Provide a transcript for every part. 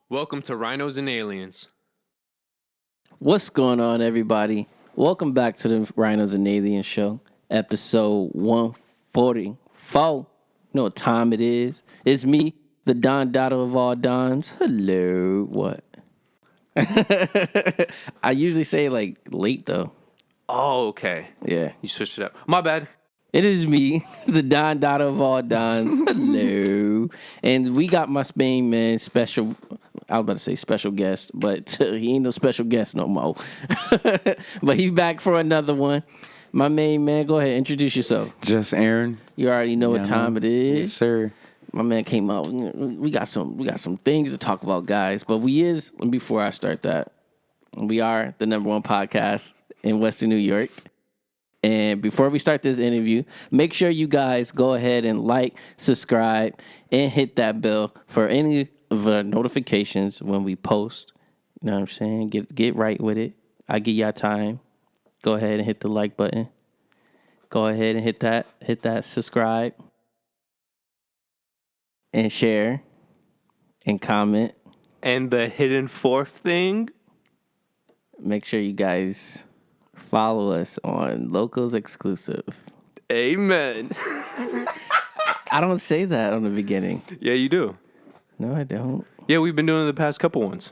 Welcome to Rhinos and Aliens. What's going on, everybody? Welcome back to the Rhinos and Aliens show, episode 144. You know what time it is? It's me, the Don Dotto of all Dons. Hello. What? I usually say like late though. Oh, okay. Yeah. You switched it up. My bad. It is me, the Don Dotto of all Dons. Hello. And we got my Spain man special. I was about to say special guest, but he ain't no special guest no more. But he back for another one. My main man, go ahead, introduce yourself. Just Aaron. You already know what time it is. Yes, sir. My man came out. We got some things to talk about, guys. But before I start that, we are the number one podcast in Western New York. And before we start this interview, make sure you guys go ahead and like, subscribe, and hit that bell for any of the notifications when we post. You know what I'm saying? Get right with it. I give y'all time. Go ahead and hit the like button. Go ahead and hit that subscribe. And share. And comment. And the hidden fourth thing? Make sure you guys follow us on Locals Exclusive. Amen. I don't say that on the beginning. Yeah, you do. No, I don't. Yeah, we've been doing the past couple ones.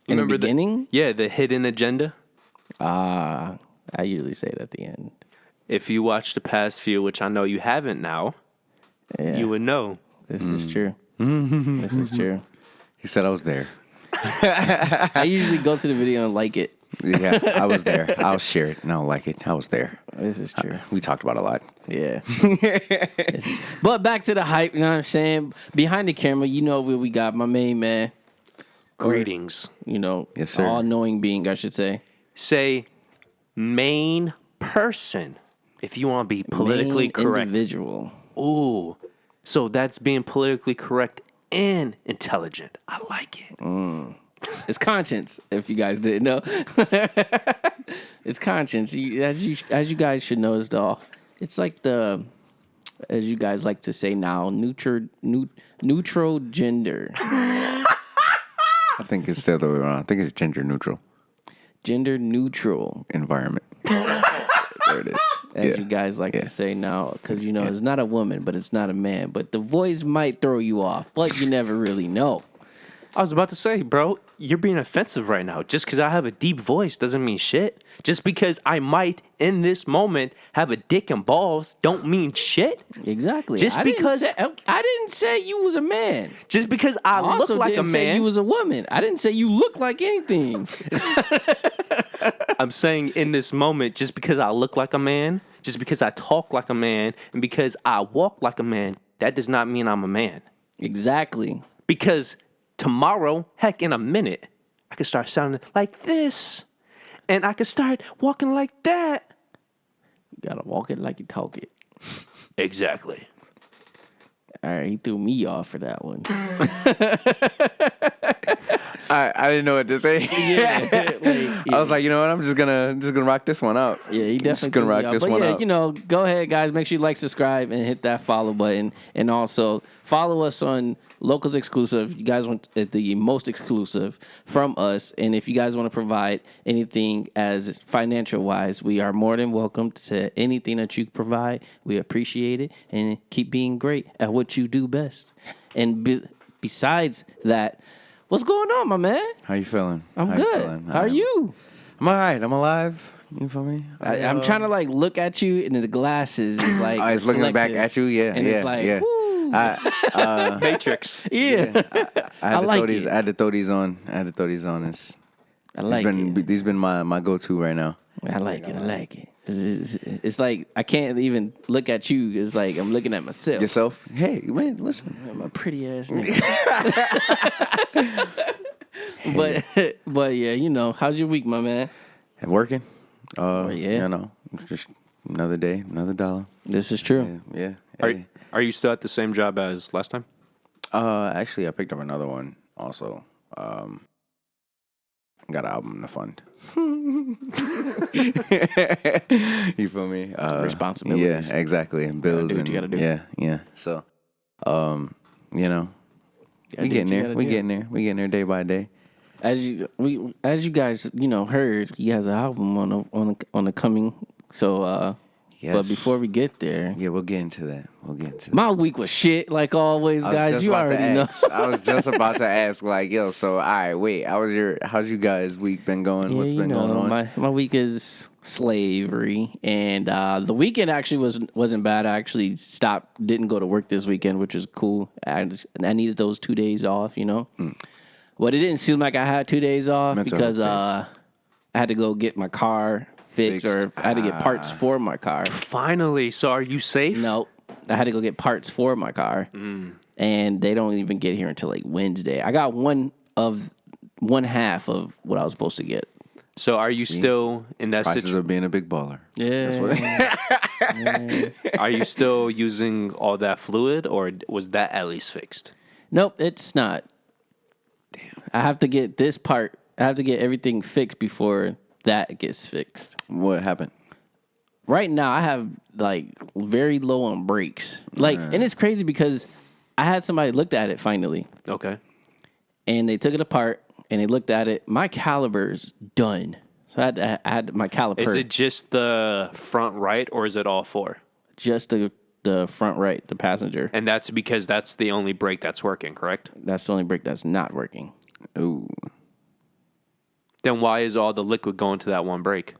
You In the remember beginning? the hidden agenda. I usually say it at the end. If you watched the past few, which I know you haven't now, Yeah, you would know. this is true. This is true. He said I was there. I usually go to the video and like it. Yeah, I was there. I'll share it and I'll like it. I was there. This is true. We talked about it a lot. Yeah. But back to the hype, you know what I'm saying? Behind the camera, you know what we got. My main man. Greetings. You know, Yes, sir. all-knowing being, I should say. Say main person if you want to be politically Main correct. individual. Ooh. So that's being politically correct and intelligent. I like it. It's conscience, if you guys didn't know. It's conscience. As you guys should know, it's like as you guys like to say now, neutral gender. I think it's the other way around. I think it's gender neutral Gender neutral, environment. There it is. as you guys like to say now, because you know it's not a woman, but it's not a man. But the voice might throw you off, but you never really know. I was about to say, bro, you're being offensive right now. Just because I have a deep voice doesn't mean shit. Just because I might, in this moment, have a dick and balls don't mean shit. Exactly. Just because- I didn't say you was a man. Just because I look like a didn't say man, you was a woman. I didn't say you look like anything. I'm saying in this moment, just because I look like a man, just because I talk like a man, and because I walk like a man, that does not mean I'm a man. Exactly. Because tomorrow, heck, in a minute, I could start sounding like this. And I could start walking like that. You gotta walk it like you talk it. Exactly. All right, he threw me off for that one. I didn't know what to say. I was like, you know what? I'm just gonna rock this one out. Yeah, he I'm definitely just gonna threw me rock off. this But one yeah, out. you know, go ahead, guys. Make sure you like, subscribe, and hit that follow button. And also follow us on Locals Exclusive. You guys want the most exclusive from us. And if you guys want to provide anything as financial wise, we are more than welcome to anything that you provide. We appreciate it, and keep being great at what you do best. And besides that, what's going on, my man? How you feeling? I'm How you good. feeling? How are you? I'm all right. I'm alive. You feel me? I'm trying to like look at you, and the glasses is like I was looking back reflective. at you. Yeah, And yeah, it's like, yeah. woo. Matrix. Yeah. I had to like throw these. it. I had to throw these on. I like it. These been my go-to right now. I like it. It's like I can't even look at you. It's like I'm looking at myself. Yourself? Hey, man, listen. I'm a pretty ass nigga. but yeah, you know, how's your week, my man? Working. yeah. You know, it's just another day, another dollar. This is true. Yeah. Hey. Are you still at the same job as last time? Actually, I picked up another one also. Got an album to fund. You feel me? Responsibilities. Yeah, exactly. And bills. do what and you gotta do. Yeah. So, you know, We getting there. We getting there. We getting there day by day. As you guys heard, he has an album on the coming. So Yes. but before we get there, Yeah, we'll get into that. my week was shit like always, guys. You already know. I was just about to ask, like, yo, so all right, wait, how's you guys' week been going? What's been going on? My week is slavery, and the weekend actually wasn't bad. I actually didn't go to work this weekend, which is cool. I needed those 2 days off, But it didn't seem like I had 2 days off because I had to go get my car fixed. Or I had to get parts for my car. Finally, so are you safe? No, I had to go get parts for my car, and they don't even get here until like Wednesday. I got one half of what I was supposed to get. So are you still in that Prices situation? of being a big baller. Yeah. Are you still using all that fluid, or was that at least fixed? Nope, it's not. Damn. I have to get this part. I have to get everything fixed before that gets fixed. What happened? Right now, I have like very low on brakes. And it's crazy because I had somebody looked at it finally, Okay. and they took it apart and they looked at it. My caliber's done, so I had my caliper. Is it just the front right, or is it all four? Just the front right, the passenger. And that's because that's the only brake that's working, correct? That's the only brake that's not working. Ooh. Then why is all the liquid going to that one brake?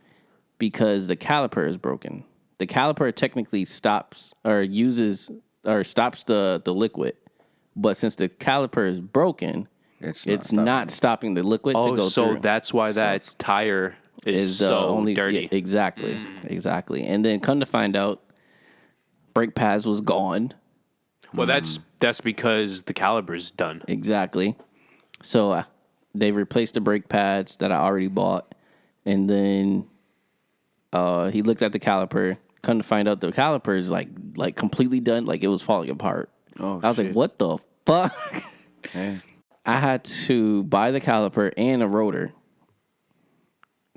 Because the caliper is broken. The caliper technically stops the liquid, but since the caliper is broken, it's not stopping the liquid to go so through. that's why that tire is so dirty. Yeah, exactly. And then come to find out, brake pads was gone. Well, that's because the caliber's done. Exactly. So they replaced the brake pads that I already bought, and then he looked at the caliper. Come to find out, the caliper is like completely done, like it was falling apart. Oh, I was like, "What the fuck?" Yeah. I had to buy the caliper and a rotor,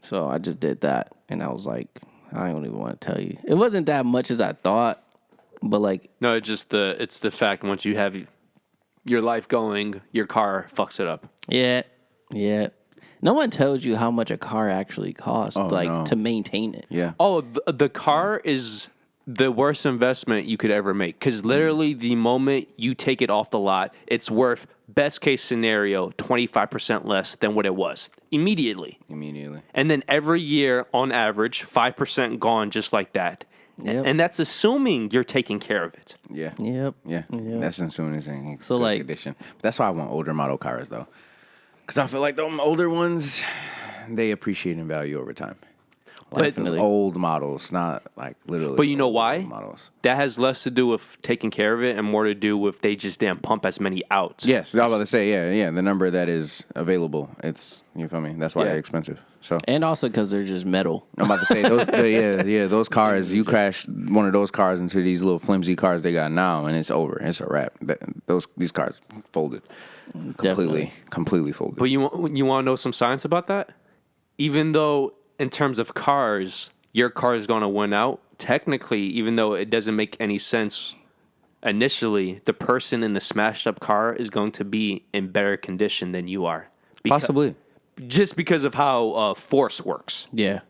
so I just did that, and I was like, "I don't even want to tell you. It wasn't that much as I thought, but like, No, it's the fact once you have your life going, your car fucks it up. yeah." No one tells you how much a car actually costs, no. to maintain it. Yeah. Oh, the car is the worst investment you could ever make, because literally the moment you take it off the lot, it's worth, best case scenario, 25% less than what it was immediately. And then every year, on average, 5% gone just like that. Yep. And that's assuming you're taking care of it. Yeah. Yep. Yeah. That's assuming it's in So, good like- condition. But that's why I want older model cars, though. Because I feel like the older ones, they appreciate in value over time. Like But- those old models, not like literally. But you know old why? Models. That has less to do with taking care of it and more to do with they just didn't pump as many out. Yes, I was about to say, yeah. The number that is available, you feel me? That's why they're expensive. So And also because they're just metal. I'm about to say those cars. You crash one of those cars into these little flimsy cars they got now, and it's over. It's a wrap. These cars folded, completely folded. But you want to know some science about that? Even though in terms of cars, your car is going to win out, technically, even though it doesn't make any sense initially, the person in the smashed up car is going to be in better condition than you are. Possibly. Just because of how force works. Yeah.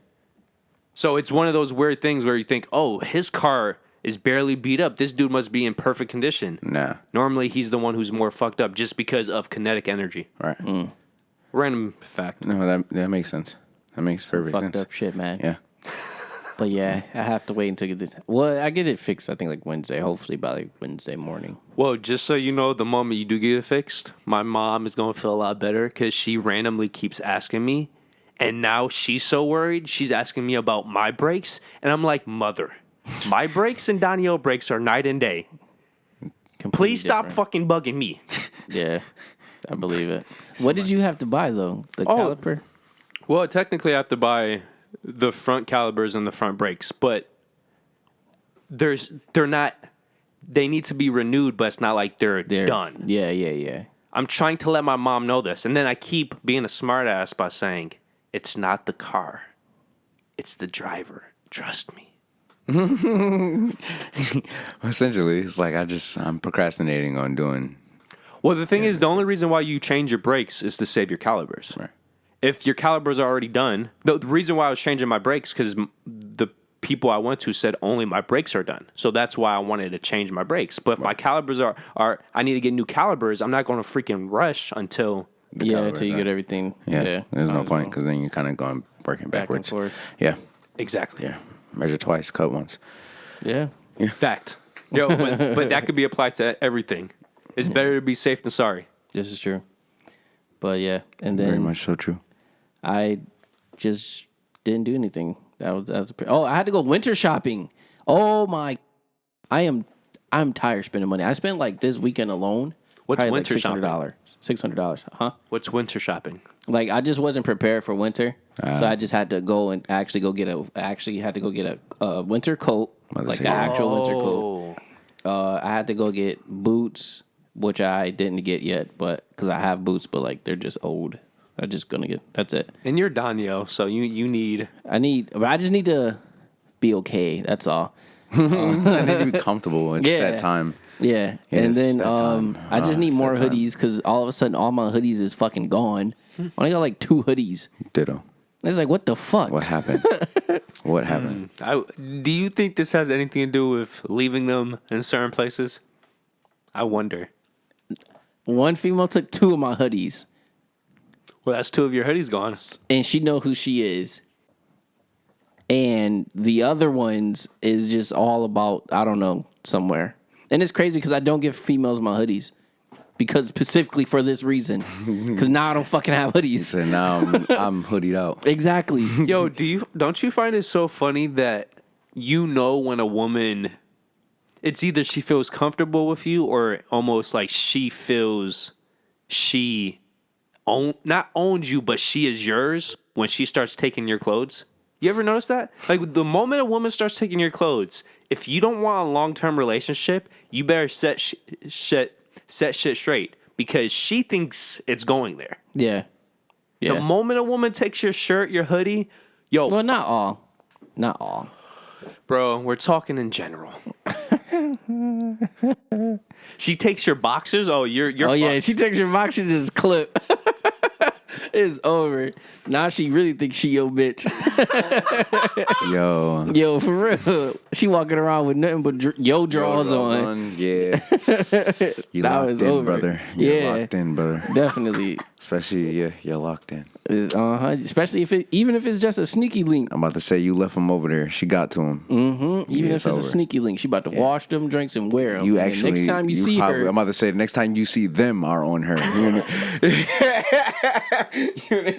So it's one of those weird things where you think, oh, his car is barely beat up. This dude must be in perfect condition. Nah. Normally, he's the one who's more fucked up just because of kinetic energy. Right. Random fact. No, that makes sense. That makes perfect Fucked sense. up shit, man. Yeah. But yeah, I have to wait until get this. Well, I get it fixed, I think, like Wednesday. Hopefully by like Wednesday morning. Well, just so you know, the moment you do get it fixed, my mom is going to feel a lot better because she randomly keeps asking me. And now she's so worried. She's asking me about my brakes. And I'm like, mother, my brakes and Donyhal brakes are night and day. Completely Please stop different. fucking bugging me. Yeah, I believe it. What did you have to buy, though? The caliper? Well, technically, I have to buy the front calibers and the front brakes, but they're not. They need to be renewed, but it's not like they're done. Yeah. I'm trying to let my mom know this, and then I keep being a smartass by saying it's not the car, it's the driver. Trust me. Essentially, it's like I'm procrastinating on doing. Well, the thing is, the only reason why you change your brakes is to save your calibers. Right. If your calibers are already done, the reason why I was changing my brakes because the people I went to said only my brakes are done. So that's why I wanted to change my brakes. But if my calibers are I need to get new calibers, I'm not going to freaking rush until until you get everything. Yeah, there's no might as point well. because then you're kind of going working Back and backwards. forth. Yeah, exactly. yeah. Measure twice, cut once. Yeah. Fact. Yo, but that could be applied to everything. It's better to be safe than sorry. This is true. But yeah, and then Very much so true. I just didn't do anything. Oh, I had to go winter shopping. Oh my, I'm tired spending money. I spent like this weekend alone. What's probably winter like shopping? $600, huh? What's winter shopping? Like I just wasn't prepared for winter, so I just had to go and actually go get a winter coat, like an actual winter coat. I had to go get boots, which I didn't get yet, but because I have boots, but like they're just old. I'm just gonna get. That's it. And you're Donyhal, so you need. I just need to be okay. That's all. I need to be comfortable. It's Yeah. that time. Yeah, Yeah, and it's then that time. I just need It's more that time. hoodies because all of a sudden all my hoodies is fucking gone. I only got like 2 hoodies. Ditto. It's like what the fuck? What happened? What happened? Do you think this has anything to do with leaving them in certain places? I wonder. One female took 2 of my hoodies, Well, that's 2 of your hoodies gone. and she know who she is. And the other ones is just all about I don't know somewhere. And it's crazy because I don't give females my hoodies because specifically for this reason. Because now I don't fucking have hoodies. So now I'm hoodied out. Exactly. Yo, don't you find it so funny that you know when a woman, it's either she feels comfortable with you or almost like she feels not owns you, but she is yours when she starts taking your clothes? You ever notice that? Like the moment a woman starts taking your clothes, if you don't want a long-term relationship, you better set shit straight because she thinks it's going there. Yeah. The moment a woman takes your shirt, your hoodie, yo, Well, not all. Not all. bro, we're talking in general. She takes your boxers. Oh, you're. Oh yeah, she takes your boxes as clip. It's over. Now she really thinks she your bitch. Yo. Yo, for real. She walking around with nothing but yo drawers on. Yeah. You That locked was in, over. brother. You're Yeah. locked in, brother. Definitely. Especially, you're locked in. Especially even if it's just a sneaky link. I'm about to say you left him over there. She got to him. Even if it's over. a sneaky link, she about to wash them drinks and wear them. You And actually. next time you see probably, her, I'm about to say next time you see them are on her.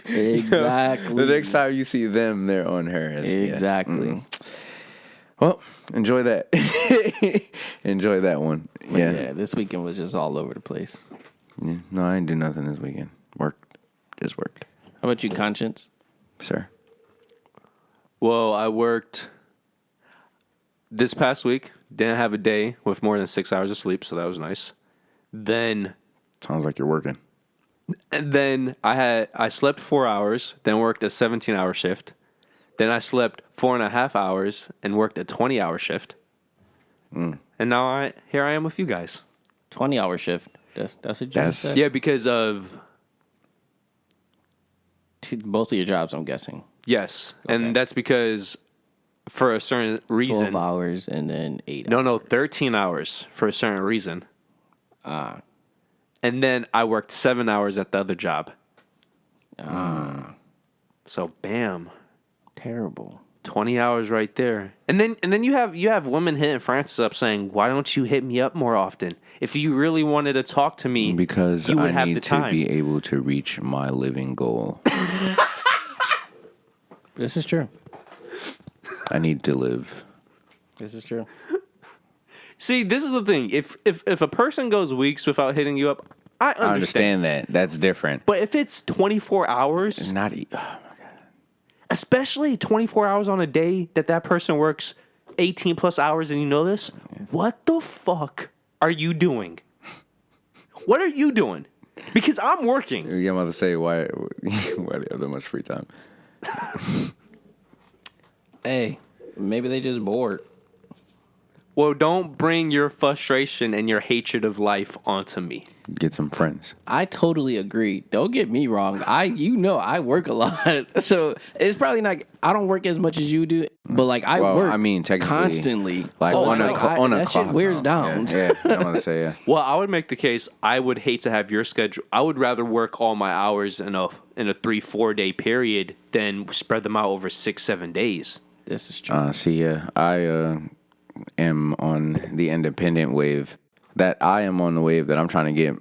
exactly. The next time you see them, they're on her. Exactly. Well, enjoy that. Enjoy that one. Yeah, this weekend was just all over the place. Yeah. No, I didn't do nothing this weekend. Worked. Just worked. How about you, Conscience? Sir. Well, I worked this past week. Didn't have a day with more than 6 hours of sleep, so that was nice. Then Sounds like you're working. I slept 4 hours, then worked a 17-hour shift. Then I slept 4.5 hours and worked a 20-hour shift. And now here I am with you guys. 20-hour shift. That's what you That's- said? Yeah, because of Both of your jobs, I'm guessing. yes, and that's because for a certain 12 reason. hours and then 8 hours. No, 13 hours for a certain reason. And then I worked 7 hours at the other job. So bam, Terrible. 20 hours right there. And then you have women hitting Francis up saying, "Why don't you hit me up more often? If you really wanted to talk to me, Because you would I have the need to time." be able to reach my living goal. This is true. I need to live. This is true. See, this is the thing. If a person goes weeks without hitting you up, I understand. I understand that. That's different. But if it's 24 hours, It's not. especially 24 hours on a day that person works 18 plus hours and you know this, what the fuck are you doing? What are you doing? Because I'm working. Yeah, I'm about to say why do you have that much free time? Hey, maybe they just bored. Well, don't bring your frustration and your hatred of life onto me. Get some friends. I totally agree. Don't get me wrong. I work a lot, so it's probably not. I don't work as much as you do, but like I work. I mean, technically, constantly. like So on it's a on a that shit clock. wears down. Yeah, I'm gonna say yeah. Well, I would make the case. I would hate to have your schedule. I would rather work all my hours in a 3-4 day period than spread them out over 6-7 days. This is true. I am on the independent wave. I am on the wave that I'm trying to get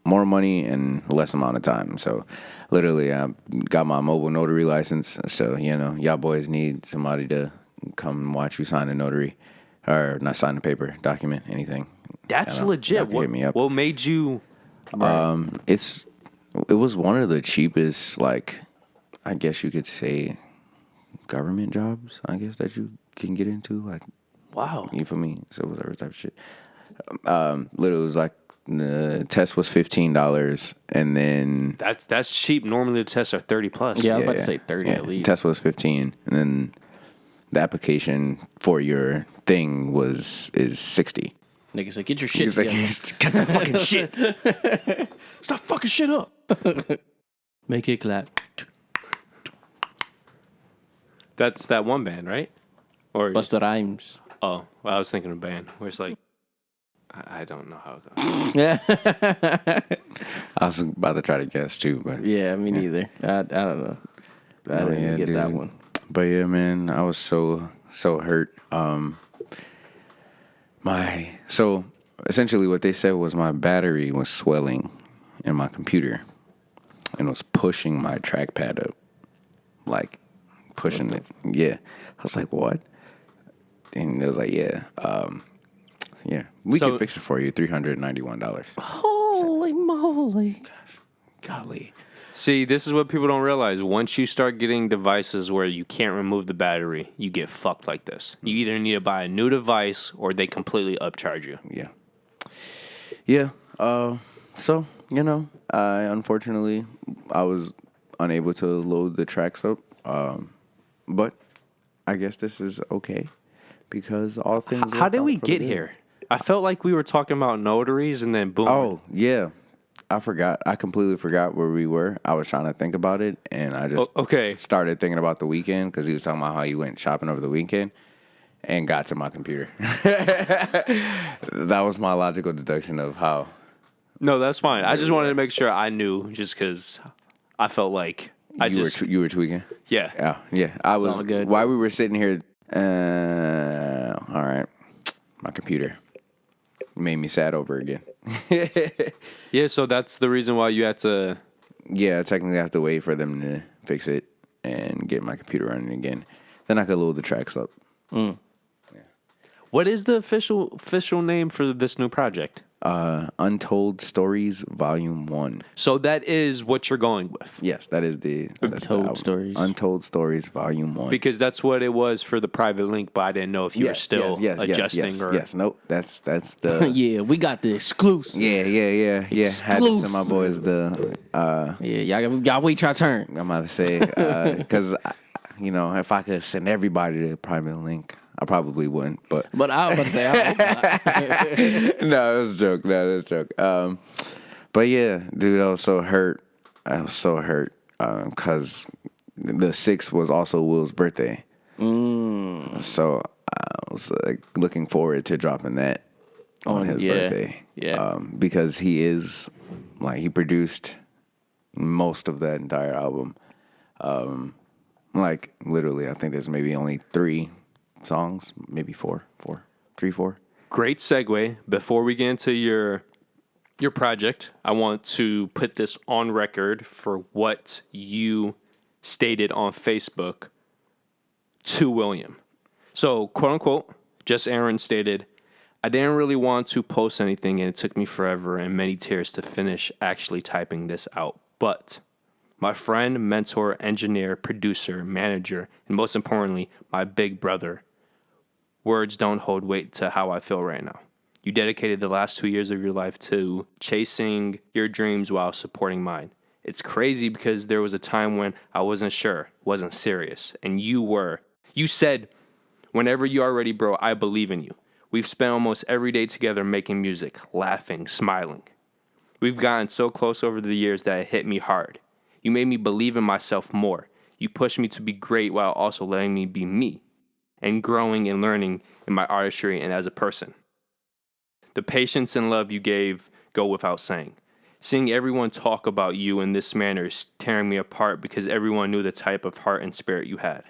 more money in less amount of time. So, literally, I got my mobile notary license. So, y'all boys need somebody to come watch you sign a notary, or not sign a paper, document, anything. That's Y'all legit. can hit me up. What made you? It was one of the cheapest, like, I guess you could say, government jobs, I guess, that you can get into, like, Wow. you feel me? So whatever type of shit. Literally, it was like the test was $15, and then That's cheap. Normally the tests are 30 plus. Yeah, I was about to say 30 at least. Test was 15, and then the application for your thing is 60. Nigga said, get your shit He's like, together. get the fucking shit. Stop fucking shit up. Make it clap. That's that one band, right? Or Busta Rhymes. oh, well, I was thinking of a band where it's like I don't know how it goes. I was about to try to guess too, but Yeah, me neither. I don't know. I didn't even get that one. But yeah, man, I was so hurt. So essentially what they said was my battery was swelling in my computer and was pushing my trackpad up, like pushing it. Yeah, I was like, what? And it was like, yeah, we can fix it for you, $391. Holy moly. Golly. See, this is what people don't realize. Once you start getting devices where you can't remove the battery, you get fucked like this. You either need to buy a new device or they completely upcharge you. Yeah. So, unfortunately, I was unable to load the tracks up. But I guess this is okay because all things. How did we get here? I felt like we were talking about notaries and then boom. Oh, yeah. I forgot. I completely forgot where we were. I was trying to think about it, and I just started thinking about the weekend because he was talking about how he went shopping over the weekend and got to my computer. That was my logical deduction of how. No, that's fine. I just wanted to make sure I knew just because I felt like you were tweaking? Yeah. Yeah. I was all good. While we were sitting here, all right, my computer made me sad over again. Yeah, so that's the reason why you had to. Yeah, I technically have to wait for them to fix it and get my computer running again. Then I could load the tracks up. What is the official name for this new project? Untold Stories Volume 1. So that is what you're going with. Yes, that's the album. Stories. Untold Stories Volume 1. Because that's what it was for the private link, but I didn't know if you were still adjusting or. Yes, nope. That's the. Yeah, we got the exclusive. Yeah. Had to send my boys Yeah, y'all wait your turn. I'm about to say, because, if I could send everybody the private link, I probably wouldn't. But I was about to say, I hope not. No, that's a joke. But yeah, dude, I was so hurt. Because the 6th was also Will's birthday. So I was looking forward to dropping that on his birthday. Yeah. Because he is, he produced most of that entire album. Literally, I think there's maybe only 3 songs, maybe 4. Great segue. Before we get into your project, I want to put this on record for what you stated on Facebook to William. So, quote unquote, just Aaron stated, I didn't really want to post anything and it took me forever and many tears to finish actually typing this out. But my friend, mentor, engineer, producer, manager, and most importantly, my big brother, words don't hold weight to how I feel right now. You dedicated the last 2 years of your life to chasing your dreams while supporting mine. It's crazy because there was a time when I wasn't sure, wasn't serious, and you were. You said, whenever you are ready, bro, I believe in you. We've spent almost every day together making music, laughing, smiling. We've gotten so close over the years that it hit me hard. You made me believe in myself more. You pushed me to be great while also letting me be me and growing and learning in my artistry and as a person. The patience and love you gave go without saying. Seeing everyone talk about you in this manner is tearing me apart because everyone knew the type of heart and spirit you had.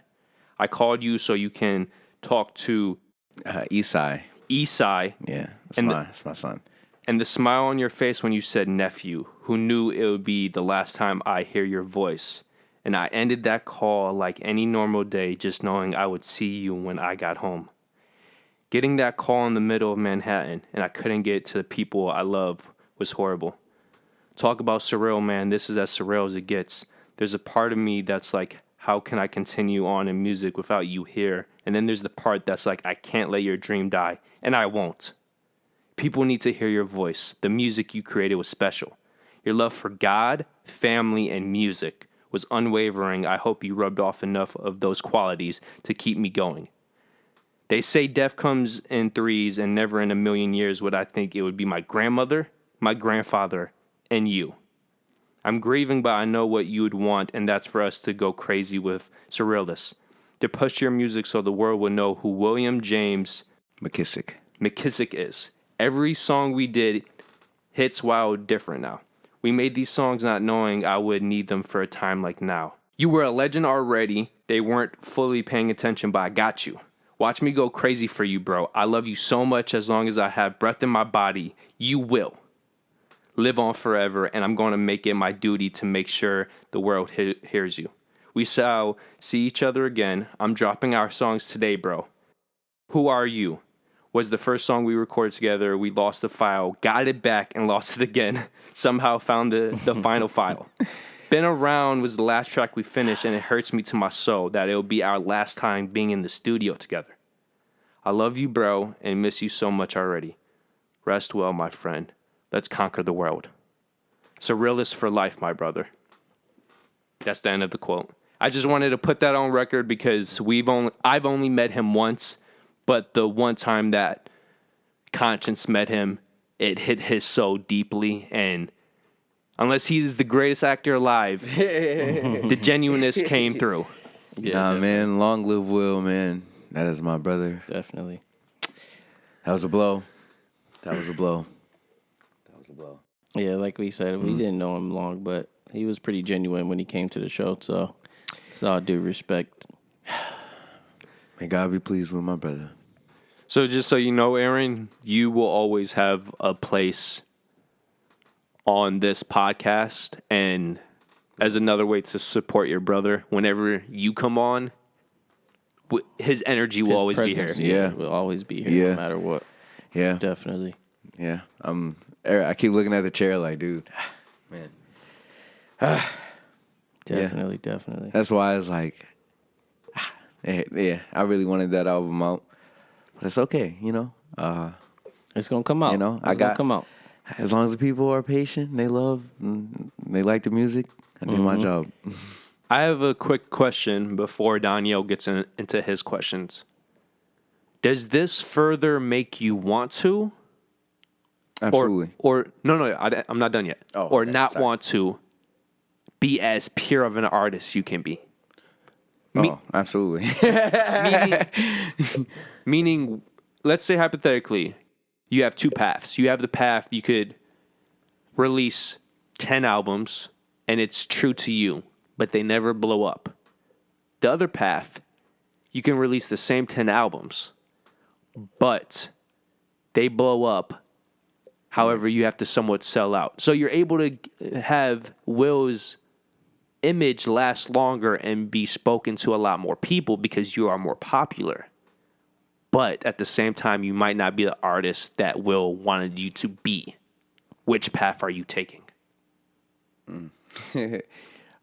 I called you so you can talk to Esai. Esai. That's my son. And the smile on your face when you said nephew, who knew it would be the last time I hear your voice. And I ended that call like any normal day, just knowing I would see you when I got home. Getting that call in the middle of Manhattan, and I couldn't get to the people I love, was horrible. Talk about surreal, man. This is as surreal as it gets. There's a part of me that's like, how can I continue on in music without you here? And then there's the part that's like, I can't let your dream die, and I won't. People need to hear your voice. The music you created was special. Your love for God, family, and music was unwavering. I hope you rubbed off enough of those qualities to keep me going. They say death comes in threes, and never in a million years would I think it would be my grandmother, my grandfather, and you. I'm grieving, but I know what you would want, and that's for us to go crazy with Surrealists. To push your music so the world will know who William James McKisssick is. Every song we did hits wild different now. We made these songs not knowing I would need them for a time like now. You were a legend already. They weren't fully paying attention, but I got you. Watch me go crazy for you, bro. I love you so much. As long as I have breath in my body, you will live on forever, and I'm going to make it my duty to make sure the world hears you. We shall see each other again. I'm dropping our songs today, bro. Who Are You was the first song we recorded together. We lost the file, got it back, and lost it again. Somehow found the final file. Been Around was the last track we finished, and it hurts me to my soul that it'll be our last time being in the studio together. I love you, bro, and miss you so much already. Rest well, my friend. Let's conquer the world. Surrealist for life, my brother. That's the end of the quote. I just wanted to put that on record because I've only met him once, but the one time that Conscience met him, it hit his soul deeply, and unless he's the greatest actor alive, the genuineness came through. Yeah, man, long live Will, man. That is my brother. Definitely. That was a blow. Yeah, like we said, we didn't know him long, but he was pretty genuine when he came to the show, so it's all due respect. May God be pleased with my brother. So just so you know, Aaron, you will always have a place on this podcast, and as another way to support your brother, whenever you come on, his energy will always be here. Yeah. Will always be here, no matter what. Yeah. Definitely. Yeah. I keep looking at the chair like, dude, man. Definitely. That's why I was like, yeah, I really wanted that album out. But it's okay, you know. It's going to come out. You know, it's going to come out. As long as the people are patient, they love, they like the music, I did my job. I have a quick question before Donyhal gets into his questions. Does this further make you want to? Absolutely. I'm not done yet. Want to be as pure of an artist you can be? Absolutely. Meaning, let's say hypothetically, you have two paths. You have the path you could release 10 albums and it's true to you, but they never blow up. The other path, you can release the same 10 albums, but they blow up. However, you have to somewhat sell out. So you're able to have Will's image last longer and be spoken to a lot more people because you are more popular. But at the same time, you might not be the artist that Will wanted you to be. Which path are you taking?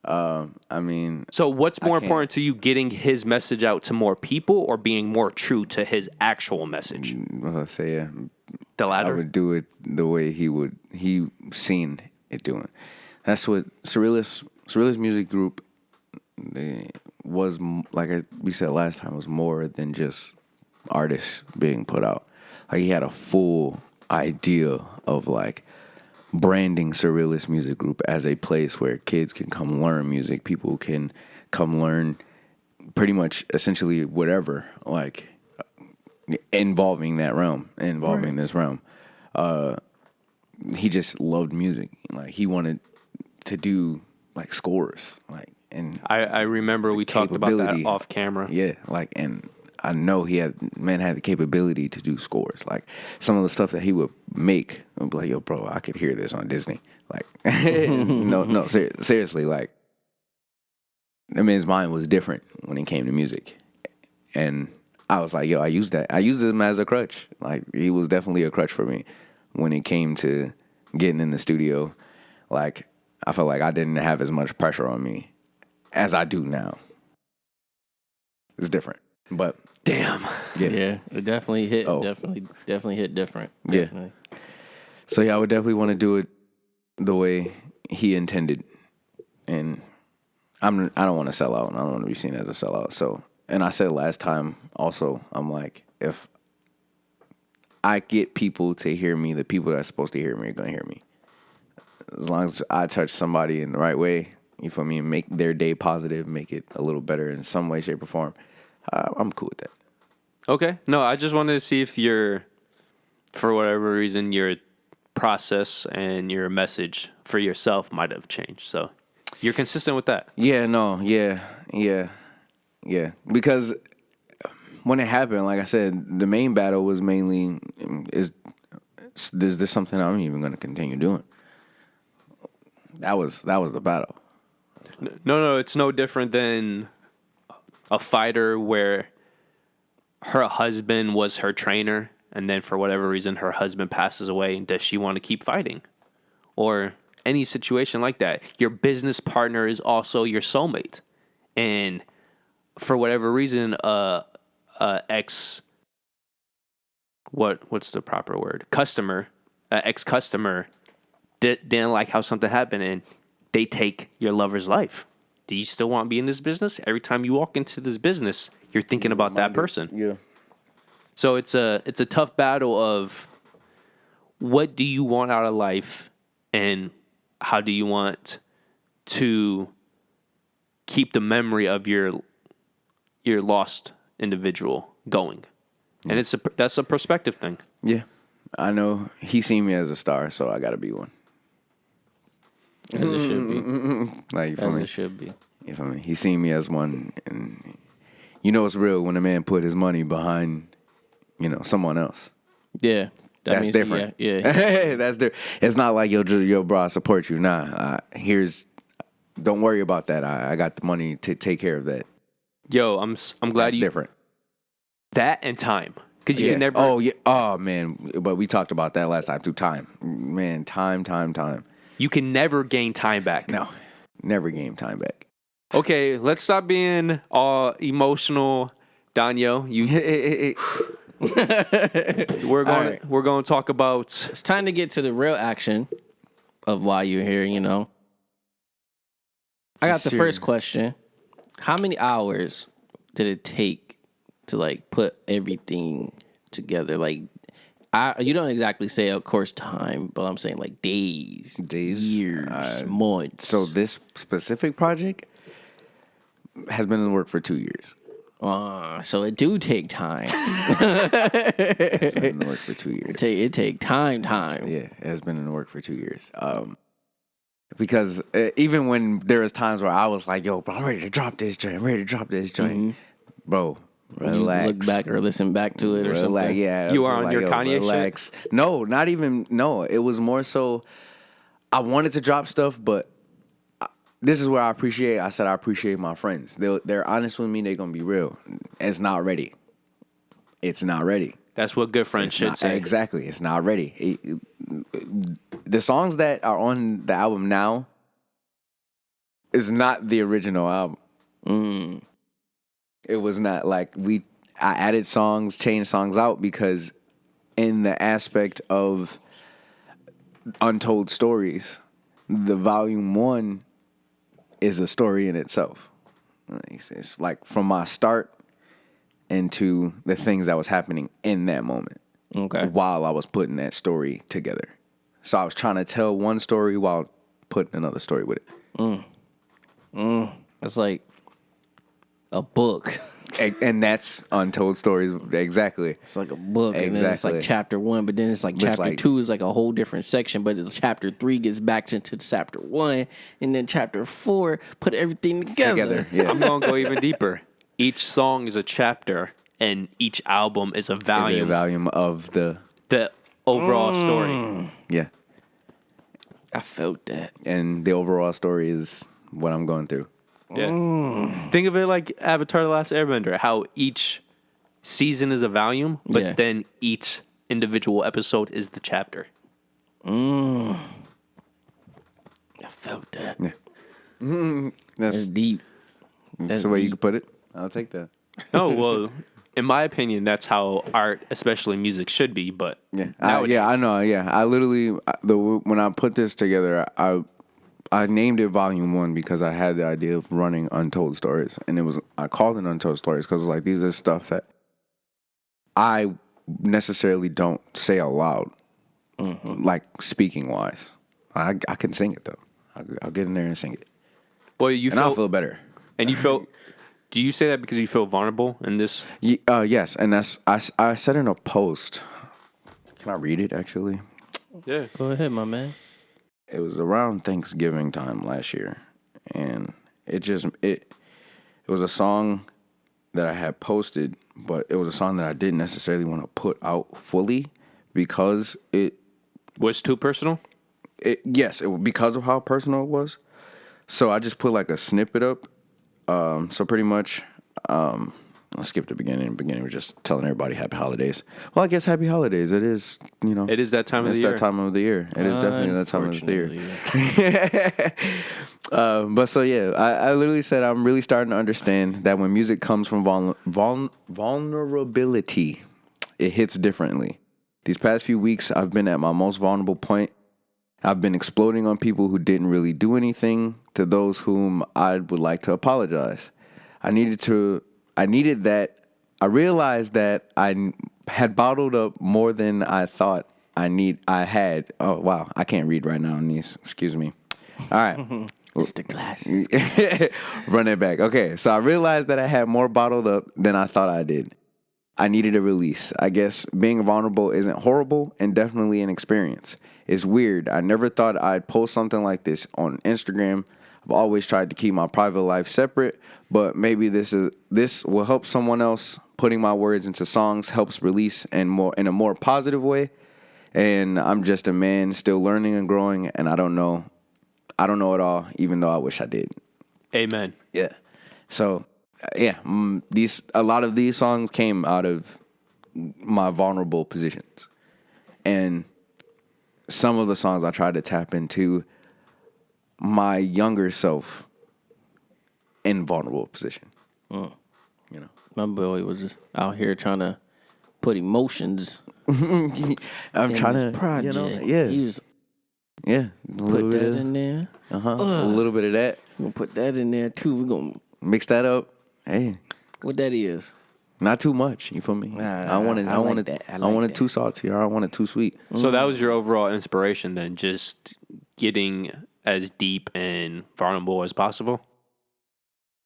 I mean... So what's more important to you, getting his message out to more people or being more true to his actual message? Well, let's say, the latter? I would do it the way he seen it doing. That's what Surrealist Music Group was, like we said last time, was more than just artists being put out. Like, he had a full idea of like branding Surrealist Music Group as a place where kids can come learn music, people can come learn pretty much essentially whatever, like involving that realm, involving this realm. He just loved music. Like, he wanted to do like scores, like, and I remember we talked about that capability. off camera. Yeah, like, and I know had the capability to do scores. Like, some of the stuff that he would make, I'd be like, yo, bro, I could hear this on Disney. Like, no, seriously, like, the man's mind was different when it came to music. And I was like, yo, I used him as a crutch. Like, he was definitely a crutch for me when it came to getting in the studio. Like, I felt like I didn't have as much pressure on me as I do now. It's different. But Damn. Yeah, it definitely hit. Oh. Definitely hit different. Yeah. Definitely. So yeah, I would definitely want to do it the way he intended. And I don't want to sell out. I don't want to be seen as a sellout. So, and I said last time also, I'm like, if I get people to hear me, the people that are supposed to hear me are going to hear me. As long as I touch somebody in the right way, you feel me, and make their day positive, make it a little better in some way, shape, or form, I'm cool with that. Okay. No, I just wanted to see if for whatever reason, your process and your message for yourself might have changed. So you're consistent with that. Yeah, no, yeah. Because when it happened, like I said, the main battle was mainly, is this something I'm even going to continue doing? That was the battle. No, it's no different than a fighter where her husband was her trainer, and then for whatever reason her husband passes away, and does she want to keep fighting? Or any situation like that. Your business partner is also your soulmate, and for whatever reason what's the proper word? Ex-customer didn't like how something happened, and they take your lover's life. Do you still want to be in this business? Every time you walk into this business, you're thinking about that person. Yeah. So it's a tough battle of what do you want out of life, and how do you want to keep the memory of your lost individual going. And that's a perspective thing. Yeah. I know he seen me as a star, so I got to be one. As it should be. Like, you feel As me? it should be. You feel me? He seen me as one, and you know it's real when a man put his money behind, someone else. Yeah. That's different. Yeah. That's different. It's not like, yo, bro, I support you. Nah, don't worry about that. I got the money to take care of that. Yo, I'm glad That's different. That and time. Because you can never... Oh, yeah. Oh, man. But we talked about that last time, too. Time. Man, time. You can never gain time back. No. Never gain time back. Okay, let's stop being all emotional, Daniel. We're going to talk about... It's time to get to the real action of why you're here, I got the first question. How many hours did it take to, put everything together? You don't exactly say, of course, time, but I'm saying, days, years, months. So this specific project has been in the work for 2 years. So it do take time. It's been in the work for 2 years. It take time. Yeah, it has been in the work for 2 years. Because even when there was times where I was like, yo, bro, I'm ready to drop this joint. Mm-hmm. Bro, relax. You look back or listen back to it or something. Yeah. You are on your Kanye relax. Shit? No, not even. No, it was more so I wanted to drop stuff, but this is where I appreciate my friends. They're honest with me. They're going to be real. It's not ready. That's what good friends should say. Exactly. It's not ready. The songs that are on the album now is not the original album. It was not I added songs, changed songs out because in the aspect of Untold Stories, the volume 1 is a story in itself. It's from my start into the things that was happening in that moment. Okay. while I was putting that story together. So I was trying to tell one story while putting another story with it. It's like a book. And that's Untold Stories. Exactly. It's like a book, and then it's like Exactly. chapter 1, but then it's like But it's chapter like- 2 is like a whole different section, but chapter 3 gets back into chapter 1, and then chapter 4 put everything together. Yeah. I'm going to go even deeper. Each song is a chapter, and each album is a Is it a volume. volume of the Overall story. yeah. I felt that. And the overall story is what I'm going through. Yeah. Think of it like Avatar: The Last Airbender, how each season is a volume, but Yeah. then each individual episode is the chapter. I felt that. Yeah. That's That's deep. the way you could put it. I'll take that. Oh, well, in my opinion, that's how art, especially music, should be. But Yeah, nowadays, I know. Yeah, I literally when I put this together, I named it Volume 1 because I had the idea of running Untold Stories, and I called it Untold Stories because like these are stuff that I necessarily don't say out loud, like speaking wise. I can sing it though. I'll get in there and sing it, Well, you and I'll feel, feel better. and you feel. Do you say that because you feel vulnerable in this? Yes, and that's I said in a post. Can I read it actually? Yeah. Go ahead, my man. It was around Thanksgiving time last year, and it was a song that I had posted, but it was a song that I didn't necessarily want to put out fully because Was too personal? because of how personal it was. So I just put like a snippet up. So pretty much, I'll skip the beginning. The beginning was just telling everybody happy holidays. Well, I guess happy holidays. It is, It is that time of it's the year. that time of the year. It is definitely that time of the year. Unfortunately. But so yeah, I literally said I'm really starting to understand that when music comes from vulnerability, it hits differently. These past few weeks, I've been at my most vulnerable point. I've been exploding on people who didn't really do anything to those whom I would like to apologize. I realized that I had bottled up more than I thought I had. Oh, wow. I can't read right now in these. Excuse me. All right. It's the glasses. Run it back. Okay. So I realized that I had more bottled up than I thought I did. I needed a release. I guess being vulnerable isn't horrible and definitely an experience. It's weird. I never thought I'd post something like this on Instagram. I've always tried to keep my private life separate, but maybe this will help someone else. Putting my words into songs helps release in a more positive way. And I'm just a man still learning and growing, and I don't know it all, even though I wish I did. Amen. Yeah. So, yeah, a lot of these songs came out of my vulnerable positions, and some of the songs I tried to tap into my younger self in vulnerable position. My boy was just out here trying to put emotions I'm in trying this to, project. yeah, He was a put little bit that of, in there. a little bit of that. We're gonna put that in there too. We're gonna Mix that up. Hey, what that is. not too much. You feel me? Nah, I want it. I I want like it. that. I I like want it that. too salty, or I want it too sweet. So that was your overall inspiration then, just getting as deep and vulnerable as possible?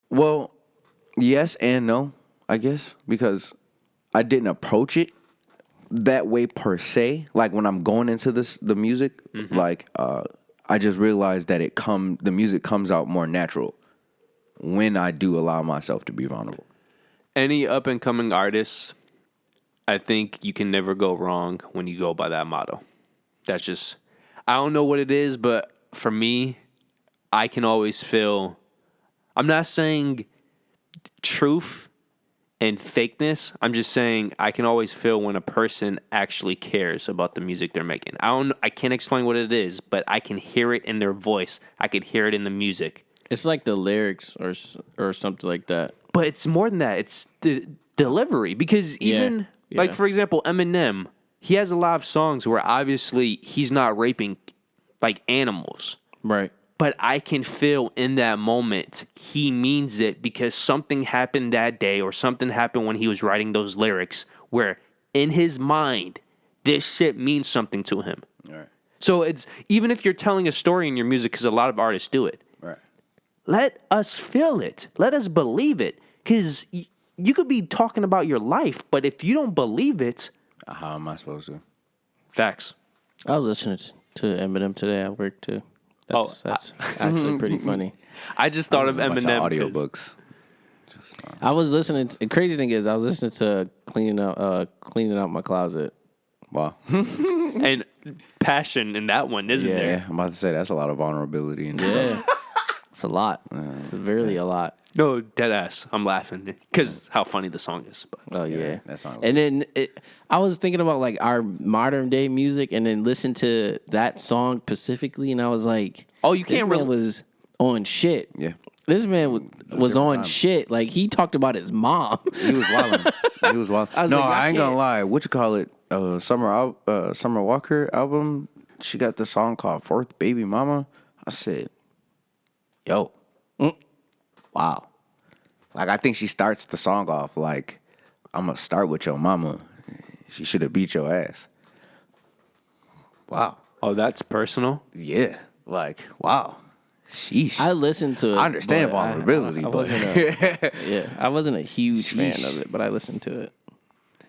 Well, yes and no, I guess, because I didn't approach it that way per se. Like when I'm going into the music, I just realized that the music comes out more natural when I do allow myself to be vulnerable. Any up and coming artists, I think you can never go wrong when you go by that motto. That's just, I don't know what it is, but for me, I can always feel, I'm not saying truth and fakeness. I'm just saying I can always feel when a person actually cares about the music they're making. I can't explain what it is, but I can hear it in their voice. I could hear it in the music. It's like the lyrics or something like that. But it's more than that. It's the delivery. Because even, like, for example, Eminem, he has a lot of songs where obviously he's not raping, like, animals. Right. But I can feel in that moment he means it because something happened that day or something happened when he was writing those lyrics where in his mind this shit means something to him. Right. So it's even if you're telling a story in your music, because a lot of artists do it. Right. Let us feel it. Let us believe it. Because you could be talking about your life, but if you don't believe it, How am I supposed to? facts. I was listening to Eminem today at work too. That's actually pretty funny. I just thought of A bunch Eminem. of 'cause- audiobooks. I was listening. The crazy thing is, I was listening to cleaning out my closet. Wow. And passion in that one, isn't there? Yeah, I'm about to say that's a lot of vulnerability. And Yeah, it's a lot. It's really a lot. No, dead ass. I'm laughing because how funny the song is. But Oh yeah, that sounds and then I was thinking about like our modern day music, and then listen to that song specifically, and I was like, Oh, you this can't man really- was on shit. Yeah. This man was on shit. Like he talked about his mom. He was wild. He was wild. I was No, like, I I ain't gonna can't- lie. What you call it? Summer Walker album. She got the song called "Fourth Baby Mama." I said, "Yo, wow!" Like I think she starts the song off like, "I'm gonna start with your mama. She should have beat your ass." Wow. oh, that's personal. Yeah. Like wow. Sheesh. I listened to it. I understand but vulnerability, I but wasn't a huge fan Sheesh. of it, but I listened to it.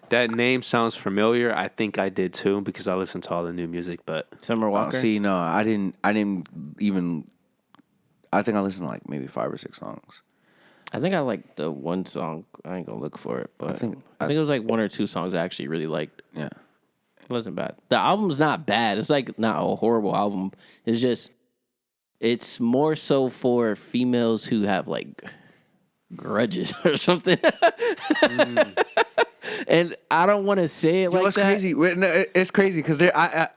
That name sounds familiar. I think I did too because I listened to all the new music. But Summer Walker. see, no, I didn't even. I think I listened to like maybe 5 or 6 songs. I think I liked the one song. I ain't gonna look for it, but I think think it was like 1 or 2 songs I actually really liked. Yeah. It wasn't bad. The album's not bad. It's like not a horrible album. It's just it's more so for females who have like grudges or something. And I don't want to say it like What's that. crazy? No, it's crazy because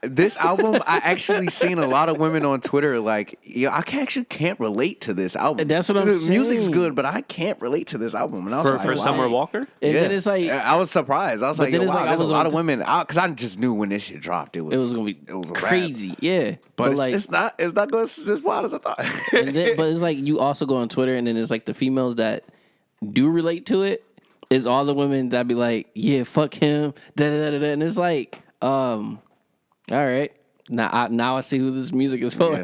this album, I actually seen a lot of women on Twitter like, I can't relate to this album. That's what I'm The music's saying. good, but I can't relate to this album. And I was for like, Summer wow. Walker, And then it's like I was surprised. I was like, then yo, it's wow, like I there's was a lot on of women because I just knew when this shit dropped, it was gonna be a wrap. crazy. Yeah. But like it's not going as wild as I thought. and then, but it's like you also go on Twitter and then it's like the females that do relate to it is all the women that be like, yeah, fuck him, da da da da, and it's like, all right, now I see who this music is for.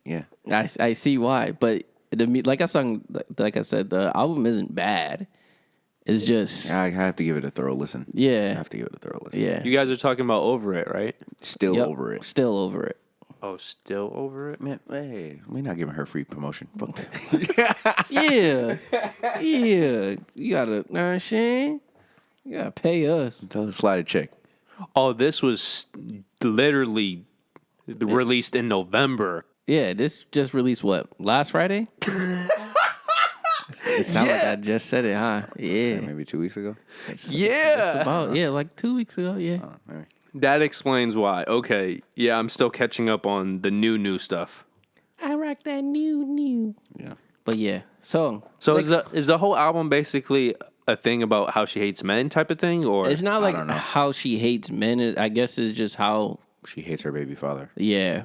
Yeah. I see why, but like I said, the album isn't bad. It's just I have to give it a thorough listen. I yeah, have to give it a thorough listen. yeah. you guys are talking about Over It, right? Still Yep, over it. Still over it. Oh, still Over It. Man, hey, we're not giving her free promotion. Fuck that. Yeah, yeah. You gotta, know what I'm saying? You gotta pay us. Tell her to slide a check. Oh, this was literally released in November. Yeah, this just released what? Last Friday? It sounds like I just said it, huh? Yeah. Maybe 2 weeks ago. Yeah, Like 2 weeks ago, yeah. Maybe. that explains why. Okay, yeah, I'm still catching up on the new stuff. I rock that new. Yeah. But yeah, so So next- is the whole album basically a thing about how she hates men type of thing, or it's not like don't know. how she hates men. I guess it's just how, She hates her baby father. yeah.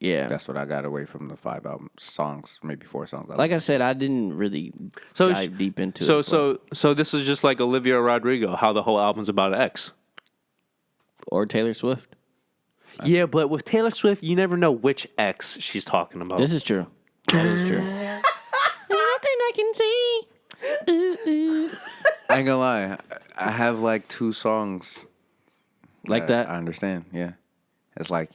That's what I got away from the 5 songs, maybe 4 songs. Like I said, I didn't really So dive deep into so it. so this is just like Olivia Rodrigo, how the whole album's about an ex. Or Taylor Swift. Yeah, but with Taylor Swift, you never know which ex she's talking about. This is true. That is true. Nothing I can see. I ain't gonna lie. I have like 2 songs Like that? I understand. Yeah. It's like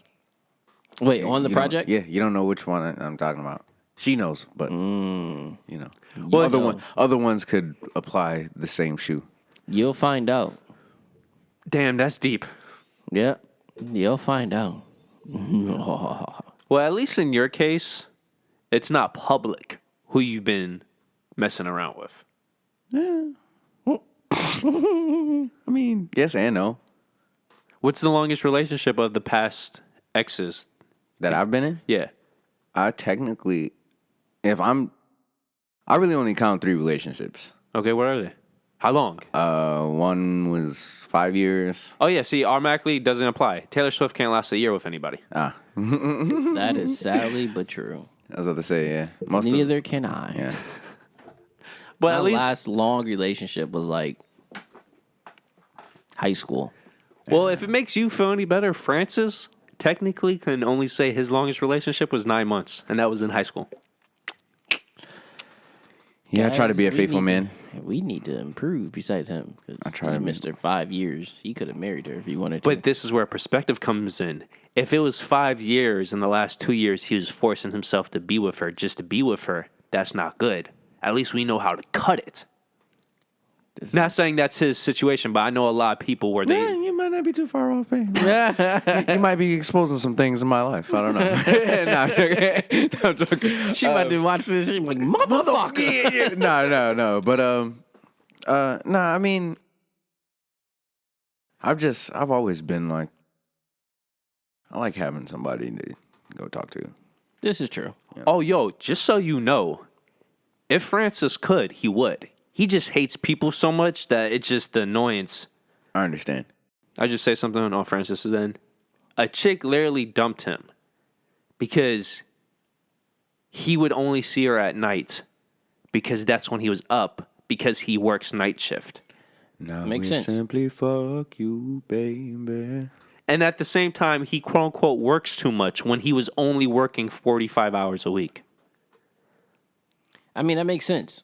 Wait, on the you don't- project? Yeah, you don't know which one I'm talking about. She knows, but you know, Well, other ones could apply the same shoe. You'll find out. Damn, that's deep. Yeah, you'll find out. Well, at least in your case, it's not public who you've been messing around with. I mean, yes and no. What's the longest relationship of the past exes? That I've been in. Yeah. I technically, I really only count 3 relationships. Okay, what are they? How long? One was 5 years. Oh, yeah, see, automatically doesn't apply. Taylor Swift can't last a year with anybody. That is sadly but true. I was about to say, yeah. Most Neither can I. yeah. But My at least, last long relationship was like high school. Well, if it makes you feel any better, Francis technically can only say his longest relationship was 9 months, and that was in high school. Yeah, I try to be a Guys, faithful man. We need to improve besides him. I try to missed her 5 years. He could have married her if he wanted to. But this is where perspective comes in. If it was 5 years and the last 2 years he was forcing himself to be with her just to be with her, that's not good. At least we know how to cut it. Not saying that's his situation, but I know a lot of people where they... Man, you might not be too far off, man. You might be exposing some things in my life. I don't know. No, I'm joking. she might be watching this. She's like, motherfucker. No. But I mean, I've always been like, I like having somebody to go talk to. This is true. Oh, yo, just so you know, if Francis could, he would. He just hates people so much that it's just the annoyance. I understand. I just say something on Francis's end. A chick literally dumped him because he would only see her at night because that's when he was up because he works night shift. Now Makes sense. Simply fuck you, baby. And at the same time, he quote unquote works too much when he was only working 45 hours a week. I mean, that makes sense.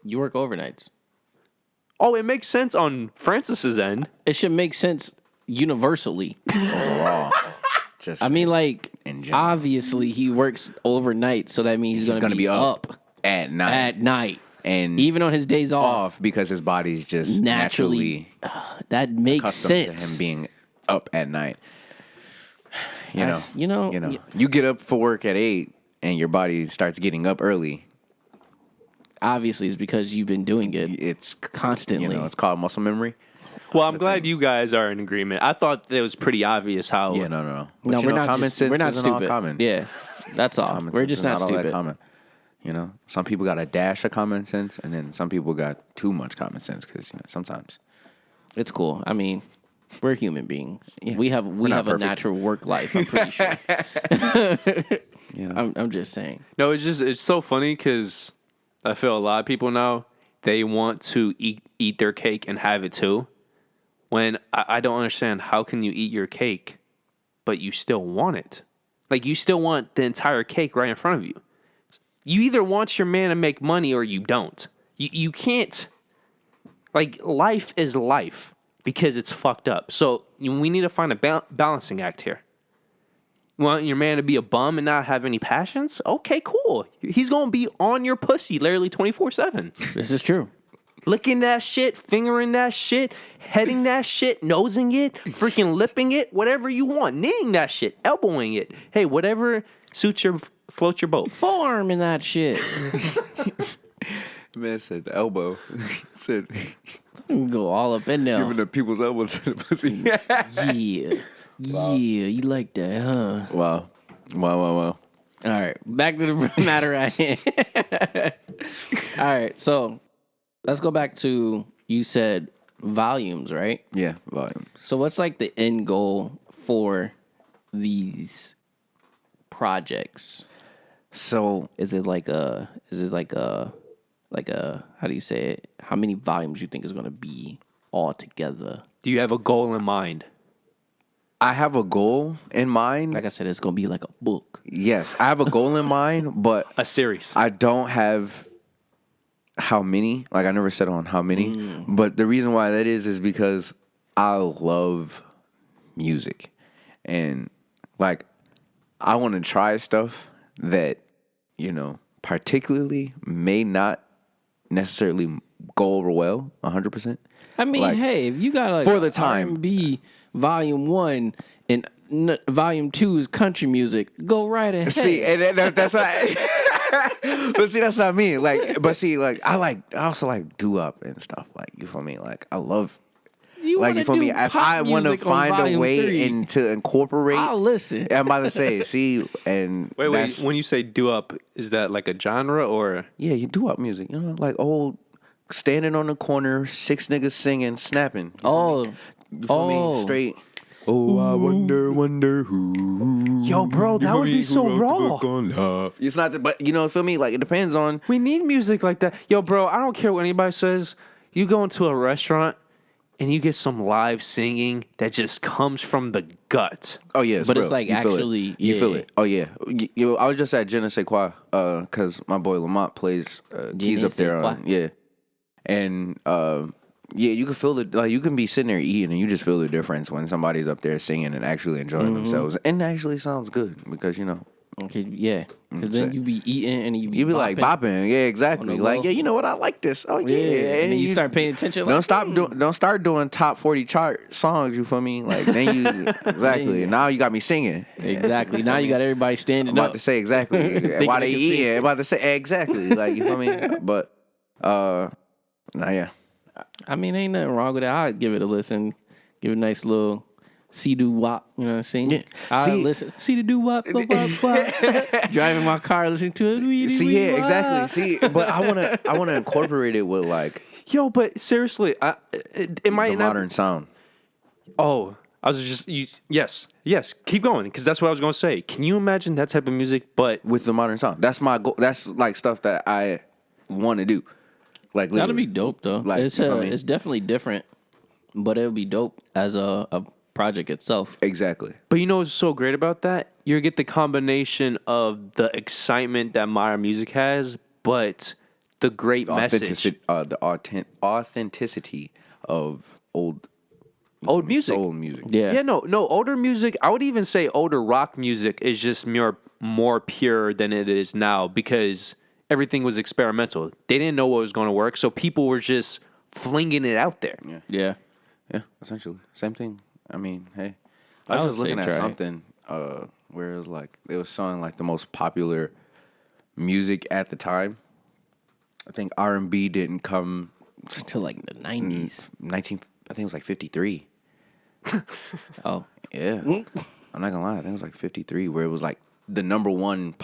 You work overnights. Oh, it makes sense on Francis's end. It should make sense universally. Just I mean, like, in general. obviously he works overnight, so that means he's going to be up at night. at night. And Even on his days off. because his body's just Naturally. That makes accustomed sense. to him being up at night. That's- You get up for work at 8 and your body starts getting up early. Obviously, it's because you've been doing it. It's Constantly. It's called muscle memory. Well, I'm glad you guys are in agreement. I thought it was pretty obvious how... Yeah, no. But No, we're not common just, sense we're not isn't all stupid. common. Yeah, that's all. Common We're sense just is not all that stupid. common. Some people got a dash of common sense, and then some people got too much common sense because sometimes. It's cool. I mean, we're human beings. Yeah. We have not a perfect. natural work life. I'm pretty sure. I'm just saying. No, it's so funny because I feel a lot of people now, they want to eat their cake and have it too. When I don't understand, how can you eat your cake, but you still want it? Like, you still want the entire cake right in front of you. You either want your man to make money or you don't. You can't... Like, life is life because it's fucked up. So we need to find a balancing act here. You want your man to be a bum and not have any passions? Okay, cool. He's going to be on your pussy literally 24/7. This is true. Licking that shit, fingering that shit, heading that shit, nosing it, freaking lipping it, whatever you want. Kneeing that shit, elbowing it. Hey, whatever suits your, floats your boat. Forearm in that shit. Man said the elbow. Said Go all up in there. giving the people's elbow to the pussy. Yeah. Yeah, you like that, huh? Wow. All right, back to the matter at hand. All right, so let's go back to, you said volumes, right? Yeah, volume. So what's like the end goal for these projects? So Is it like a how do you say it? How many volumes you think is going to be all together? Do you have a goal in mind? I have a goal in mind. Like I said, it's going to be like a book. Yes, I have a goal in mind, but A series. I don't have how many. Like, I never settled on how many. But the reason why that is because I love music. And, like, I want to try stuff that, particularly may not necessarily go over well 100%. I mean, Like, hey, if you got like for the time. R&B Volume 1 and Volume 2 is country music, go right ahead. See, and that's not. But see, that's not me. Like, but see, like, I also like doo-wop and stuff. Like, you feel me? Like, I love. you Like, wanna you feel do me? If pop I want to music on find a Volume way 3, and to incorporate, I'll listen. I'm about to say, see, and Wait. that's- When you say do up, is that like a genre or? yeah, you doo-wop music, like old standing on the corner, 6 niggas singing, snapping. Oh, You feel me? Straight. Oh, I wonder who. Yo, bro, that would be so raw. It's not, but feel me? Like, it depends on. We need music like that. Yo, bro, I don't care what anybody says. You go into a restaurant and you get some live singing that just comes from the gut. Oh yeah, But it's real. like You feel it. actually- you feel yeah. it. Oh yeah, I was just at Je ne sais quoi, cause my boy Lamont plays keys ne up there. sais quoi? Yeah, and yeah, you can feel the like you can be sitting there eating and you just feel the difference when somebody's up there singing and actually enjoying themselves, and it actually sounds good because Okay, yeah. Because then you be eating and you be you be like bopping, yeah, exactly. the Like, low. yeah, you know what? I like this. Oh yeah, and then you start paying attention. Don't Like, don't start doing top 40 chart songs. You feel me? Like then you exactly. Now you got me singing. Exactly. Now you got everybody standing I'm about up. to say exactly while they they can eating. sing. I'm about to say exactly. Like you feel me? But nah, yeah. I mean, ain't nothing wrong with it. I'd give it a listen. Give it a nice little see-do-wop. You know what I'm saying? Yeah. I See- listen. See-do-wop, driving my car, listening to it. See, yeah, exactly. See, but I wanna incorporate it with like Yo, but seriously, it might the not. modern sound. Oh, I was just yes, keep going because that's what I was going to say. Can you imagine that type of music? But With the modern sound. That's my goal. That's like stuff that I want to do. Like That'll literally. be dope, though. Like, It's you know what I mean? it's definitely different, but it'll be dope as a project itself. Exactly. you know what's so great about that? You get the combination of the excitement that modern music has, but the great message. Authenticity of old Music. soul music. Yeah. No, older music. I would even say older rock music is just more pure than it is now because everything was experimental. They didn't know what was going to work, so people were just flinging it out there. Yeah. Yeah, essentially. Same thing. I mean, hey. I I was would just looking say at try it. something where it was like they was showing like the most popular music at the time. I think R&B didn't come Till like the 90s. 19 I think it was like 53. Oh. Yeah. I'm not gonna lie, I think it was like 53 where it was like the number one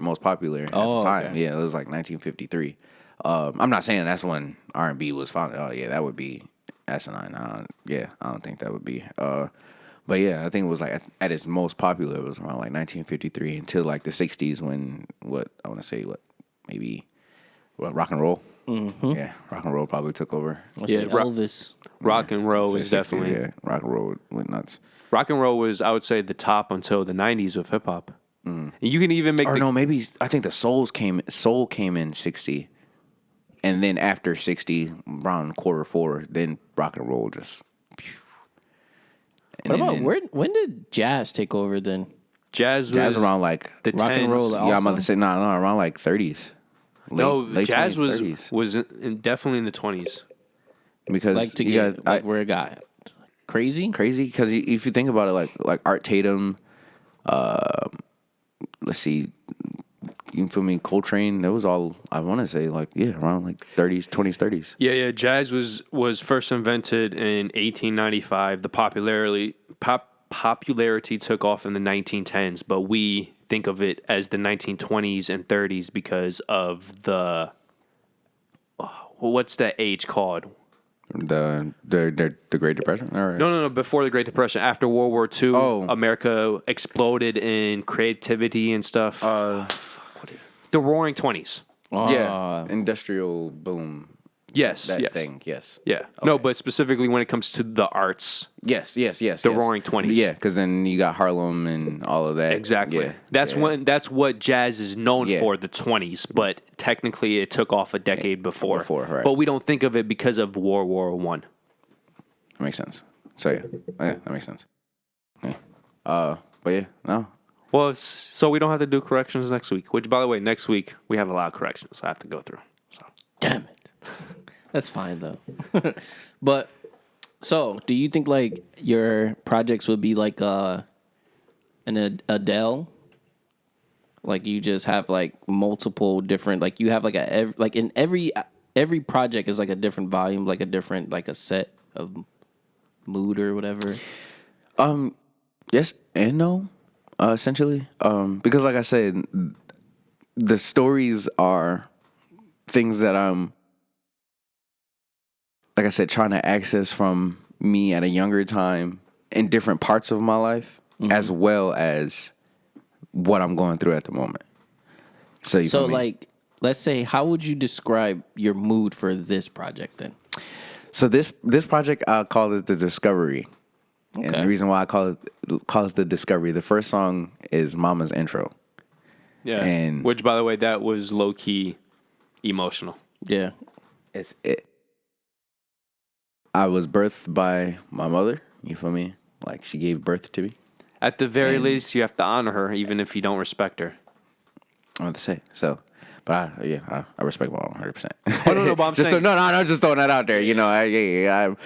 most popular at Oh, the time. okay. Yeah, it was like 1953. I'm not saying that's when R&B was founded. Oh yeah, that would be asinine. I don't think that would be. But yeah, I think it was like at its most popular. It was around like 1953 until like the 60s when maybe rock and roll. Mm-hmm. Yeah, rock and roll probably took over. Yeah, Elvis. Rock and roll So is 60s, definitely rock and roll went nuts. rock and roll was I would say the top until the 90s of hip hop. You can even make Or no, maybe I think the soul came in 60, and then after 60, around Q4, then rock and roll just. What about when did jazz take over then? jazz Jazz around like the rock and 10s. roll, yeah, I'm about to say no, around like 30s. Late jazz 20s, 30s. was definitely in the 20s. Because Like to you get got like where it got crazy? crazy because if you think about it, like Art Tatum, let's see, you feel me, Coltrane. That was all I want to say around like 30s, 20s, 30s. Yeah. Jazz was first invented in 1895. The popularity took off in the 1910s, but we think of it as the 1920s and 30s because of the what's that age called? The Great Depression. All right. No. Before the Great Depression, after World War II, Oh. America exploded in creativity and stuff. The Roaring 20s. Yeah, industrial boom. Yes. That yes. thing. Yes. Yeah. No, but specifically when it comes to the arts. Yes. The Roaring 20s. Yeah, because then you got Harlem and all of that. Exactly. Yeah. That's what jazz is known Yeah. for, the 20s, but technically it took off a decade before. Right. But we don't think of it because of World War I. That makes sense. So yeah, that makes sense. Yeah. But yeah, no. Well, so we don't have to do corrections next week, which, by the way, next week we have a lot of corrections I have to go through. So. Damn it. That's fine though. But so, do you think like your projects would be like an Adele? Like you just have like multiple different, like you have like in every project is like a different volume, like a different like a set of mood or whatever. Yes and no, essentially. Because like I said, the stories are things that I'm, like I said, trying to access from me at a younger time in different parts of my life, as well as what I'm going through at the moment. So So like, let's say, how would you describe your mood for this project then? So this project, I call it the Discovery. And Okay. the reason why I call it the Discovery, the first song is Mama's Intro. Yeah. And- which, by the way, that was low key emotional. Yeah. I was birthed by my mother. You feel me? Like she gave birth to me. At the very least, you have to honor her, even if you don't respect her. I want to say so, but I respect my mom 100%. Oh, no, but I'm just saying... no, just throwing that out there. You know,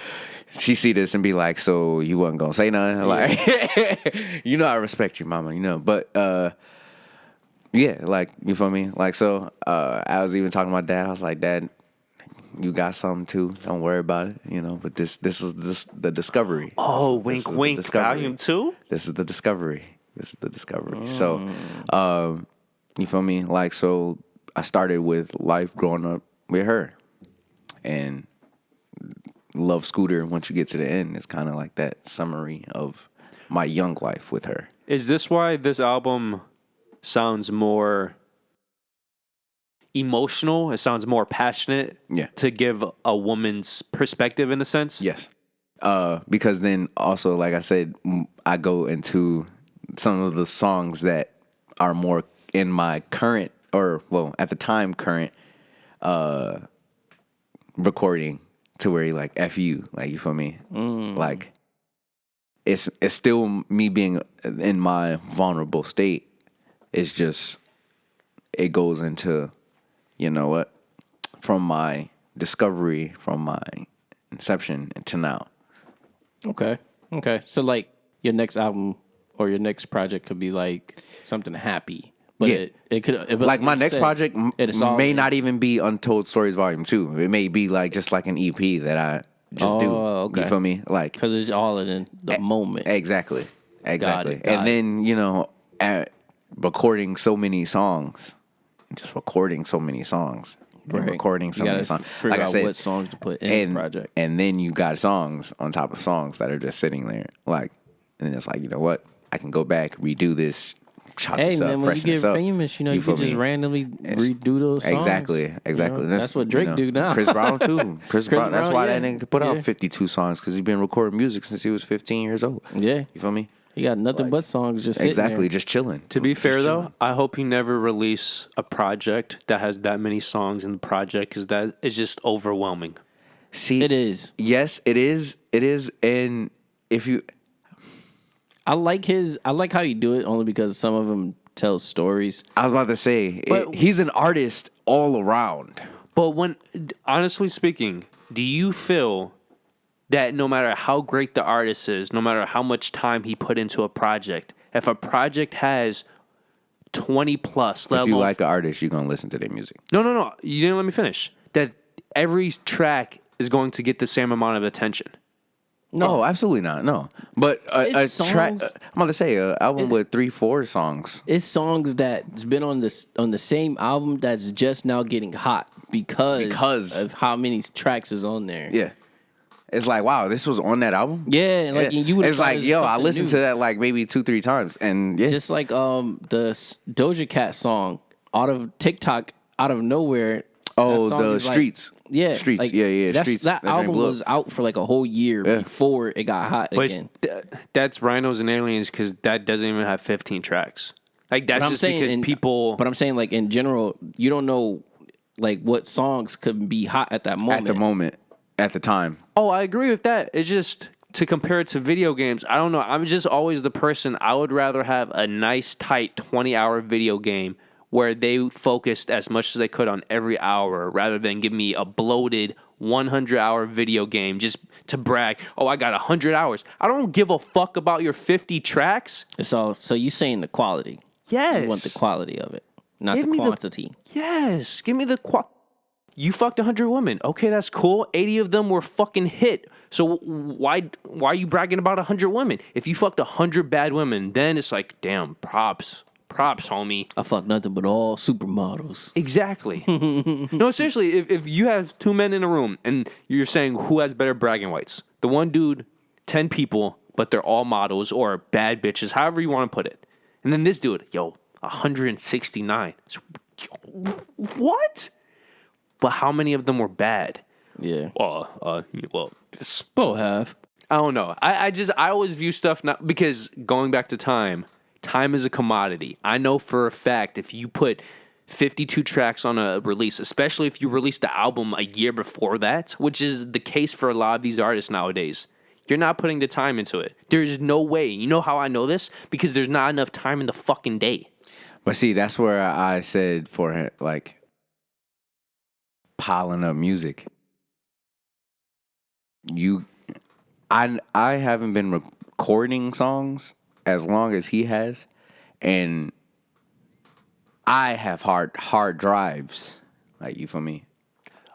she see this and be like, so you wasn't gonna say nothing, like, you know, I respect you, mama. You know, but yeah, like you feel me, like so. I was even talking to my dad. I was like, Dad, you got something too. Don't worry about it. You know, but this is the Discovery. Oh, This wink, is the wink. Discovery. Volume 2? This is the Discovery. So, you feel me? Like, so I started with life growing up with her, and Love Scooter. Once you get to the end, it's kind of like that summary of my young life with her. Is this why this album sounds more emotional? It sounds more passionate. Yeah. To give a woman's perspective, in a sense. Yes. Because then also, like I said, I go into some of the songs that are more in my current, or well, at the time current recording, to where you like F you, like, you feel me? Like it's still me being in my vulnerable state. It's just it goes into, you know what, from my discovery, from my inception to now. Okay. So like your next album or your next project could be like something happy. But Yeah. it could Like my next project it's all may in. not even be Untold Stories Volume 2. It may be like just like an EP that I just do. Okay. You feel me? Like because it's all in the moment. exactly. Got it. And then, you know, at recording so many songs, and recording so many songs. Figure Like I out said, what songs to put in the project. And then you got songs on top of songs that are just sitting there. Like, and it's like, you know what? I can go back, redo this, chop Hey this up, man, when you freshen get this up. famous, you know, you feel can just me? randomly redo those songs. Exactly. You know? That's what Drake you know, do now. Chris Brown too. Chris Brown. That's Brown, why yeah. that nigga put out Yeah. 52 songs, because he's been recording music since he was 15 years old. Yeah, You feel me? he got nothing but songs just sitting Exactly. there. Just chilling. To be Just fair, chilling. though, I hope he never release a project that has that many songs in the project, because that is just overwhelming. See, It is. Yes, it is. It is. And if you, I like how you do it only because some of them tell stories. I was about to say, But- he's an artist all around. But honestly speaking, do you feel that no matter how great the artist is, no matter how much time he put into a project, if a project has 20 plus, let If you alone... like an artist, you're gonna listen to their music. No. You didn't let me finish. That every track is going to get the same amount of attention. No, absolutely not. No, but a It's track. songs- I'm about to say an album with 3-4 songs. It's songs that's been on the same album that's just now getting hot because of how many tracks is on there. Yeah, it's like, wow, this was on that album. Yeah, like you would. It's like, yo, I listened to that like maybe 2-3 times, and yeah, just like the Doja Cat song out of TikTok, out of nowhere. Oh, that song the is like- Streets. Yeah, Streets. like, Yeah, that's- Streets. That That joint album blew up. was out for like a whole year before it got hot But again. that's Rhinos and Aliens, because that doesn't even have 15 tracks. Like, that's just because people... But I'm saying, like, in general, you don't know like what songs could be hot at that moment. At the moment, at the time. Oh, I agree with that. It's just to compare it to video games. I don't know. I'm just always the person. I would rather have a nice, tight 20-hour video game where they focused as much as they could on every hour, rather than give me a bloated 100-hour video game just to brag. Oh, I got 100 hours. I don't give a fuck about your 50 tracks. So you saying the quality? Yes. You want the quality of it, not Give the me the- quantity. Yes, give me the You fucked 100 women. Okay, that's cool. 80 of them were fucking hit. So why are you bragging about 100 women? If you fucked 100 bad women, then it's like, damn, props, homie. I fuck nothing but all supermodels. Exactly. No, seriously, if you have two men in a room and you're saying who has better bragging rights, the one dude, 10 people, but they're all models or bad bitches, however you want to put it. And then this dude, 169. What? But how many of them were bad? Yeah. Well, Both have. I don't know. I always view stuff not because going back to time is a commodity. I know for a fact if you put 52 tracks on a release, especially if you released the album a year before that, which is the case for a lot of these artists nowadays, you're not putting the time into it. There's no way. You know how I know this? Because there's not enough time in the fucking day. But see, that's where I said for like piling up music. I haven't been recording songs as long as he has, and I have hard drives, like, you feel me,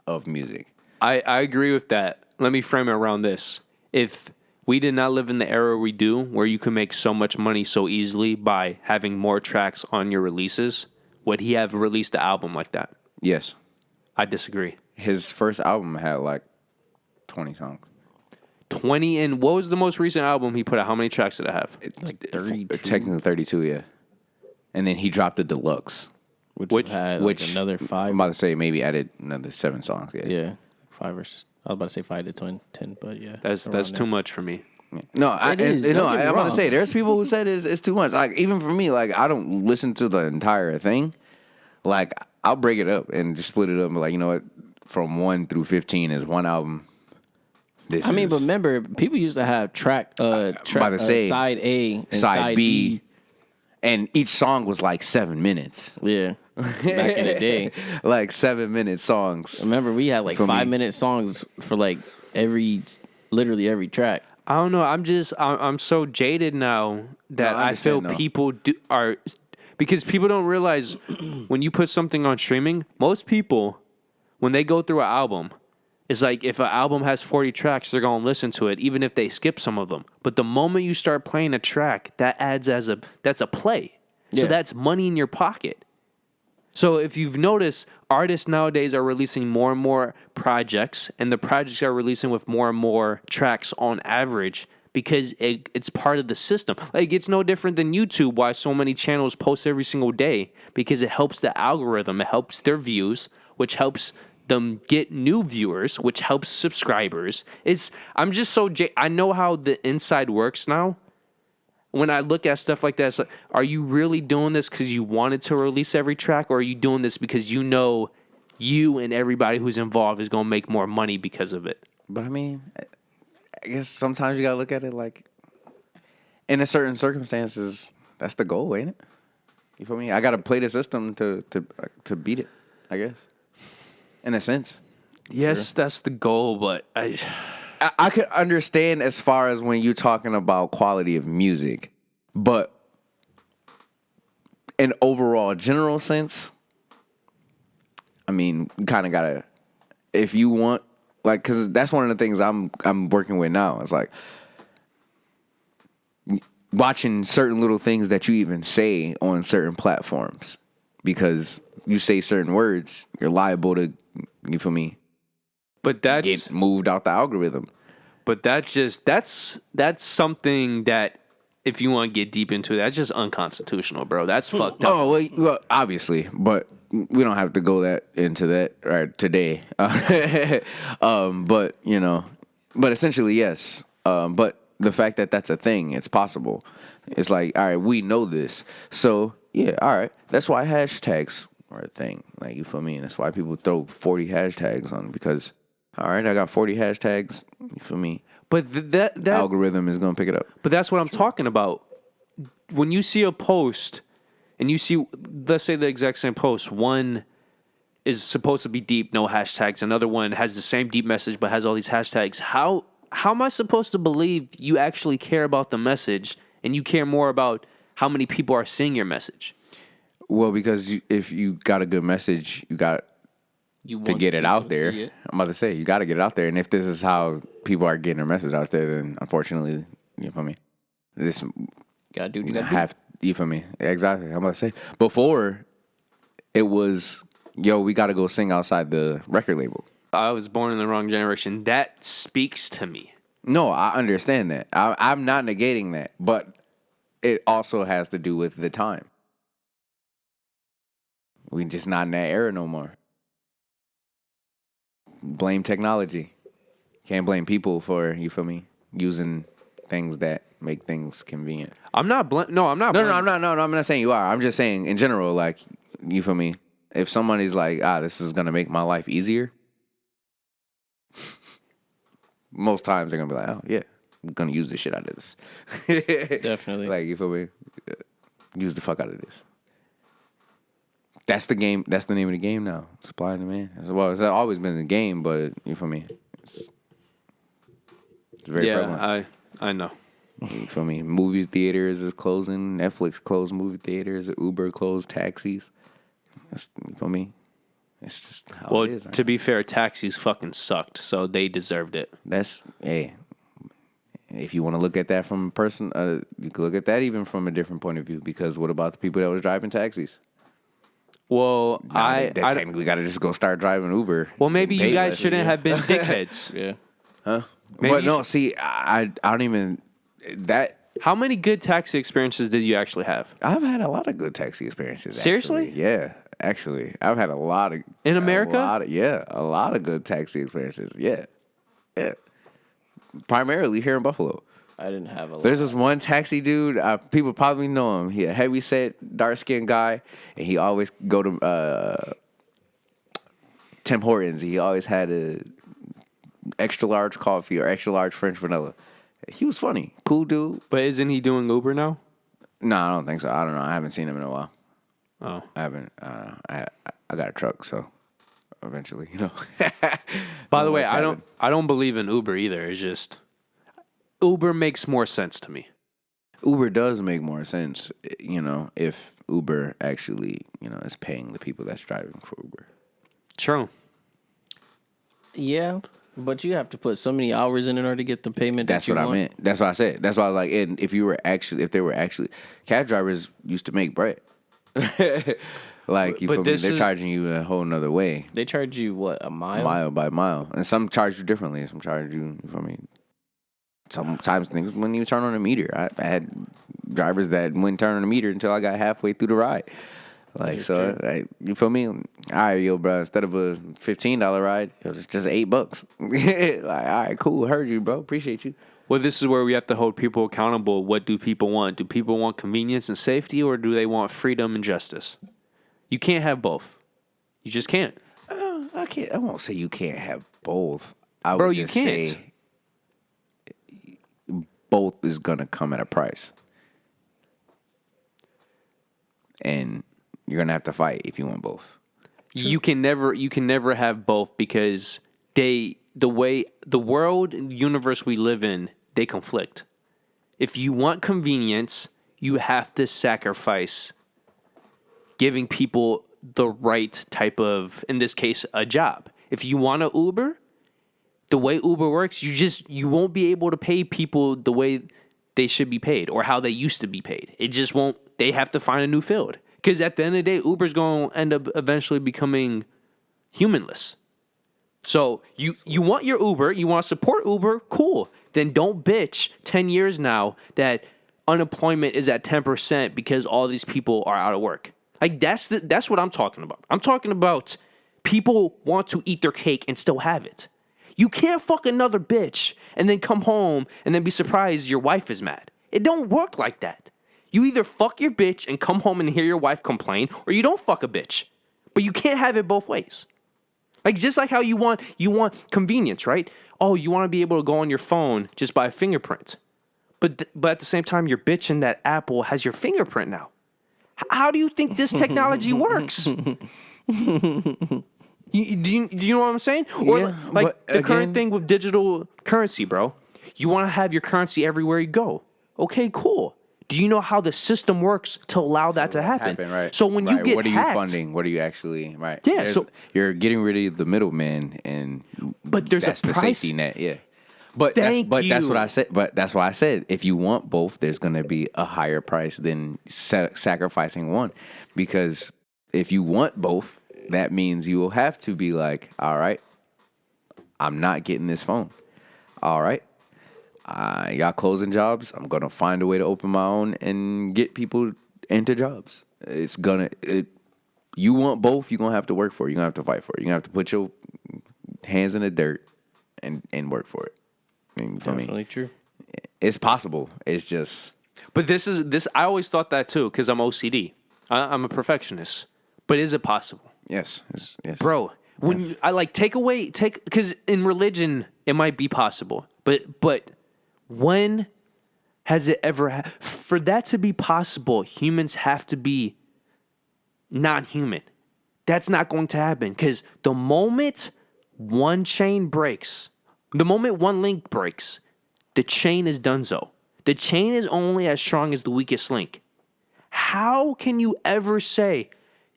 of music. I agree with that. Let me frame it around this. If we did not live in the era we do, where you can make so much money so easily by having more tracks on your releases, would he have released an album like that? Yes. I disagree. His first album had like 20 songs. 20, and what was the most recent album he put out? How many tracks did it have? Like 32. Technically 32, yeah. And then he dropped the deluxe. Which had like another 5. I'm about to say maybe added another 7 songs. Yeah. Yeah. 5 or... I was about to say 5 to 10, but yeah. That's too much for me. No, It is. Don't get me I'm about wrong. to say there's people who said it's too much. Like, even for me, like, I don't listen to the entire thing. Like, I'll break it up and just split it up. Like, you know what? From 1 through 15 is one album. But remember, people used to have about to say, side A and side B, and each song was like 7 minutes. Yeah, back in the day, like 7-minute songs. remember we had like 5-minute songs for like literally every track. I don't know. I'm so jaded now that No, I I feel understand, though. people are because people don't realize when you put something on streaming, most people, when they go through an album, it's like if an album has 40 tracks, they're going to listen to it, even if they skip some of them. But the moment you start playing a track, that adds that's a play. So Yeah. that's money in your pocket. So if you've noticed, artists nowadays are releasing more and more projects, and the projects are releasing with more and more tracks on average because it's part of the system. Like, it's no different than YouTube, why so many channels post every single day, because it helps the algorithm, it helps their views, which helps them get new viewers, which helps subscribers. I'm just so I know how the inside works now. When I look at stuff like that, it's like, are you really doing this because you wanted to release every track, or are you doing this because you know you and everybody who's involved is going to make more money because of it? But I mean, I guess sometimes you gotta look at it like, in a certain circumstances, that's the goal, ain't it? You feel me? I gotta play the system to beat it, I guess. In a sense. Yes, that's the goal, but I could understand as far as when you're talking about quality of music, but in overall general sense, I mean, you kind of gotta, if you want, like, because that's one of the things I'm working with now. It's like watching certain little things that you even say on certain platforms, because you say certain words, you're liable to, you feel me, but that's get moved out the algorithm. But that's something that, if you want to get deep into it, that's just unconstitutional, bro. That's fucked up. Oh, well, obviously, but we don't have to go into that right today. But you know, but essentially, yes. But the fact that that's a thing, it's possible. It's like, all right, we know this, so yeah, all right. That's why hashtags are a thing. Like, you feel me? And that's why people throw 40 hashtags on, because, all right, I got 40 hashtags. You feel me? But that Algorithm is gonna pick it up. But that's what I'm talking about. When you see a post and you see, let's say the exact same post, one is supposed to be deep, no hashtags. Another one has the same deep message but has all these hashtags. How am I supposed to believe you actually care about the message and you care more about how many people are seeing your message? Well, because if you got a good message, you got to get it out there. I'm about to say, you got to get it out there. And if this is how people are getting their message out there, then unfortunately, you feel me? This Gotta do what you gotta do. you feel me? Exactly. I'm about to say, before it was, yo, we got to go sing outside the record label. I was born in the wrong generation. That speaks to me. No, I understand that. I'm not negating that, but it also has to do with the time. We just not in that era no more. blame technology. Can't blame people for, you feel me, using things that make things convenient. I'm not No, I'm not. No, I'm not saying you are. I'm just saying in general, like, you feel me? If somebody's like, this is gonna make my life easier, most times they're gonna be like, oh yeah, I'm gonna use the shit out of this. Definitely. Like, you feel me? Use the fuck out of this. That's the game. That's the name of the game now. Supply and demand. Well, it's always been the game, but you feel me? It's very prevalent. I know. You feel me? Movie theaters is closing. Netflix closed movie theaters. Uber closed taxis. You feel me? It's just how it is. Right? To be fair, taxis fucking sucked, so they deserved it. If you want to look at that from a person, you can look at that even from a different point of view. Because what about the people that was driving taxis? Well, they technically got to just go start driving Uber. Well, maybe you guys shouldn't have been dickheads. Yeah. Huh? Maybe but no, see, I don't even that. How many good taxi experiences did you actually have? I've had a lot of good taxi experiences. Seriously? Actually. Yeah, actually, I've had a lot of in America. A lot of good taxi experiences. Yeah. Primarily here in Buffalo. I didn't have a lot. There's this one taxi dude. People probably know him. He a heavy set, dark skinned guy, and he always go to Tim Hortons. He always had a extra large coffee or extra large French vanilla. He was funny, cool dude. But isn't he doing Uber now? No, I don't think so. I don't know. I haven't seen him in a while. Oh, I haven't. I got a truck, so eventually, you know. By the way, I don't believe in Uber either. It's just Uber makes more sense to me. Uber does make more sense, you know, if Uber actually, you know, is paying the people that's driving for Uber. True. Yeah, but you have to put so many hours in order to get the payment. That's what I meant. That's what I said. That's why I was like, and if they were actually, cab drivers used to make bread. Like, you feel me? They're charging you a whole nother way. They charge you what, a mile? Mile by mile, and some charge you differently. Some charge you. You feel me? Sometimes things wouldn't even turn on a meter. I had drivers that wouldn't turn on a meter until I got halfway through the ride. Like, so, like, you feel me? All right, yo, bro. Instead of a $15 ride, it was just $8. Like, all right, cool. Heard you, bro. Appreciate you. Well, this is where we have to hold people accountable. What do people want? Do people want convenience and safety, or do they want freedom and justice? You can't have both. You just can't. I can't. I won't say you can't have both. Bro, you can't. Say both is gonna come at a price, and you're gonna have to fight if you want both. You can never have both because the world and universe we live in, they conflict. If you want convenience, you have to sacrifice giving people the right type of, in this case, a job. If you want to Uber, the way Uber works, you won't be able to pay people the way they should be paid or how they used to be paid. It just won't. They have to find a new field. Because at the end of the day, Uber's going to end up eventually becoming humanless. So you want your Uber, you want to support Uber, cool. Then don't bitch 10 years now that unemployment is at 10% because all these people are out of work. Like, that's what I'm talking about. I'm talking about people want to eat their cake and still have it. You can't fuck another bitch and then come home and then be surprised your wife is mad. It don't work like that. You either fuck your bitch and come home and hear your wife complain, or you don't fuck a bitch. But you can't have it both ways. Like, just like how you want convenience, right? Oh, you want to be able to go on your phone just by a fingerprint. But at the same time, your bitch in that Apple has your fingerprint now. How do you think this technology works? Do you know what I'm saying? Or yeah, like the current thing with digital currency, bro. You want to have your currency everywhere you go. Okay, cool. Do you know how the system works to allow that to happen? Right. So when you get what are you hacked, funding? What are you actually right? Yeah, so you're getting rid of the middleman, and that's the price. safety net. Yeah, but Thank that's you. what I said. But that's why I said if you want both, there's going to be a higher price than sacrificing one, because if you want both, that means you will have to be like, all right, I'm not getting this phone. All right. Y'all closing jobs. I'm gonna find a way to open my own and get people into jobs. You want both. You're gonna have to work for it. You're gonna have to fight for it. You're gonna have to put your hands in the dirt and work for it. You feel me? Definitely true. It's possible. It's just But this. I always thought that too because I'm OCD. I'm a perfectionist. But is it possible, yes, yes, bro? When I because in religion it might be possible, but when has it ever for that to be possible? Humans have to be non-human. That's not going to happen because the moment one chain breaks, the moment one link breaks, the chain is donezo. The chain is only as strong as the weakest link. How can you ever say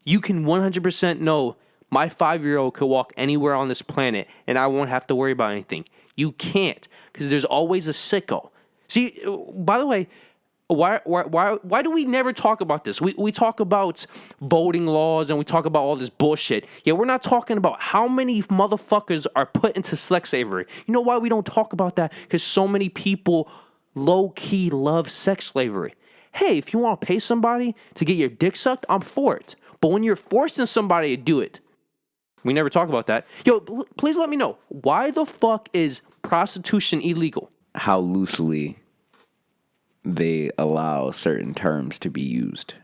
you can 100% know my 5-year-old could walk anywhere on this planet and I won't have to worry about anything? You can't because there's always a sicko. See, by the way, why do we never talk about this? We talk about voting laws and we talk about all this bullshit. Yeah, we're not talking about how many motherfuckers are put into sex slavery. You know why we don't talk about that? Because so many people low-key love sex slavery. Hey, if you want to pay somebody to get your dick sucked, I'm for it. But when you're forcing somebody to do it, we never talk about that. Yo, please let me know. Why the fuck is prostitution illegal? how loosely they allow certain terms to be used.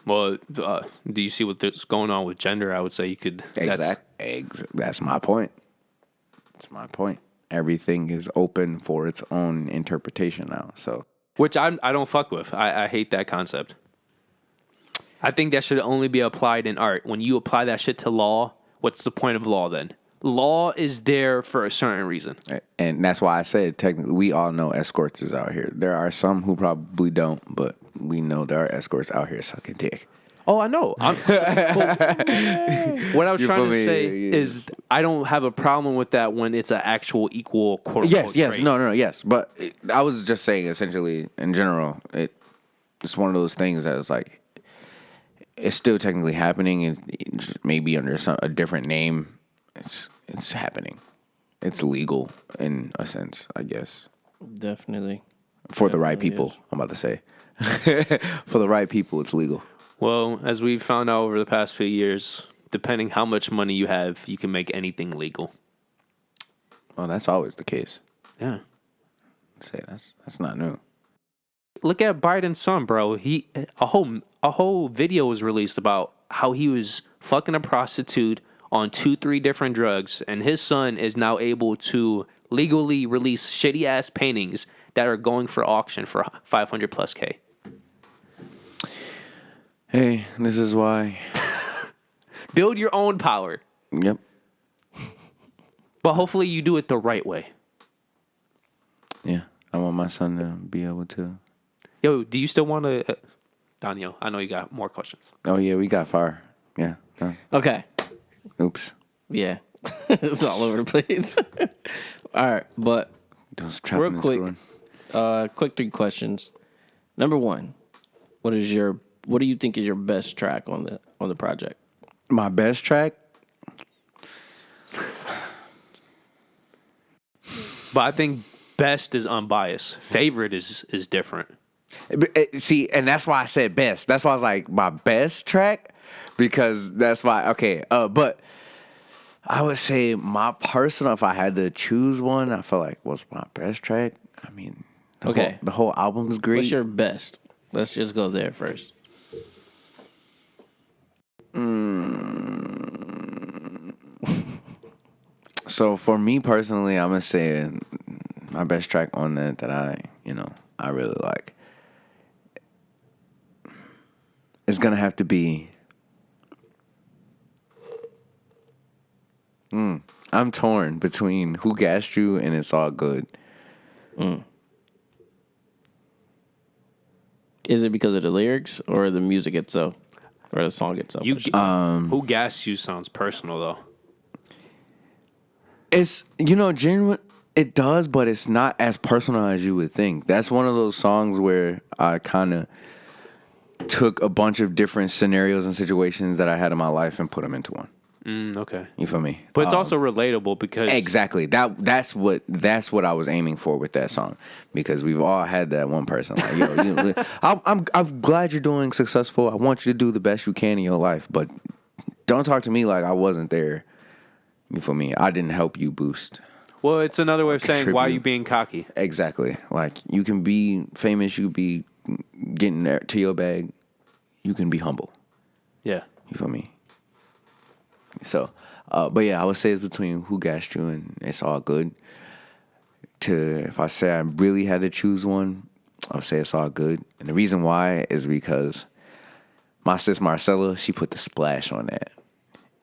Well, do you see what's going on with gender? I would say you could. That's my point. That's my point. Everything is open for its own interpretation now. So, which I don't fuck with. I hate that concept. I think that should only be applied in art. When you apply that shit to law, what's the point of law then? Law is there for a certain reason. And that's why I said technically we all know escorts is out here. There are some who probably don't, but we know there are escorts out here sucking dick. Oh, I know. What I was trying to say is I don't have a problem with that when it's an actual equal quote unquote Yes, trade. no, yes. But I was just saying essentially in general, it's one of those things that is like, it's still technically happening and maybe under a different name. It's happening. It's legal in a sense, I guess. Definitely. For the right people, I'm about to say. For the right people, it's legal. Well, as we've found out over the past few years, depending how much money you have, you can make anything legal. Well, that's always the case. Yeah. Say that's not new. Look at Biden's son, bro. A whole video was released about how he was fucking a prostitute on 2-3 different drugs, and his son is now able to legally release shitty ass paintings that are going for auction for 500 plus K. Hey, this is why. Build your own power. Yep. But hopefully you do it the right way. Yeah, I want my son to be able to. Yo, do you still want to... Donyhal, I know you got more questions. Oh, yeah, we got fire. Yeah. Okay. Oops. Yeah. It's all over the place. All right, but real quick, quick 3 questions. Number 1, what do you think is your best track on the project? My best track? But I think best is unbiased. Favorite is different. See, and that's why I said best. That's why I was like, my best track? Because that's why, okay. But I would say my personal, if I had to choose one, I feel like, what's my best track? I mean, the whole album is great. What's your best? Let's just go there first. So for me personally, I'm gonna say my best track on that I really like. It's gonna have to be. I'm torn between Who Gassed You and It's All Good. Is it because of the lyrics or the music itself? Or the song itself? Who Gassed You sounds personal, though. It's, genuine. It does, but it's not as personal as you would think. That's one of those songs where I kind of took a bunch of different scenarios and situations that I had in my life and put them into one. Okay. You feel me? But it's also relatable because... Exactly. That's what I was aiming for with that song. Because we've all had that one person like, yo, I'm glad you're doing successful. I want you to do the best you can in your life, but don't talk to me like I wasn't there You feel me? I didn't help you boost. Well, it's another way of saying, why are Contribute. you being cocky? Exactly. Like, you can be famous, you can be getting there to your bag. You can be humble. Yeah. You feel me? So, but yeah, I would say it's between Who Gassed You and It's All Good. If I say I really had to choose one, I would say It's All Good. And the reason why is because my sis Marcella, she put the splash on that.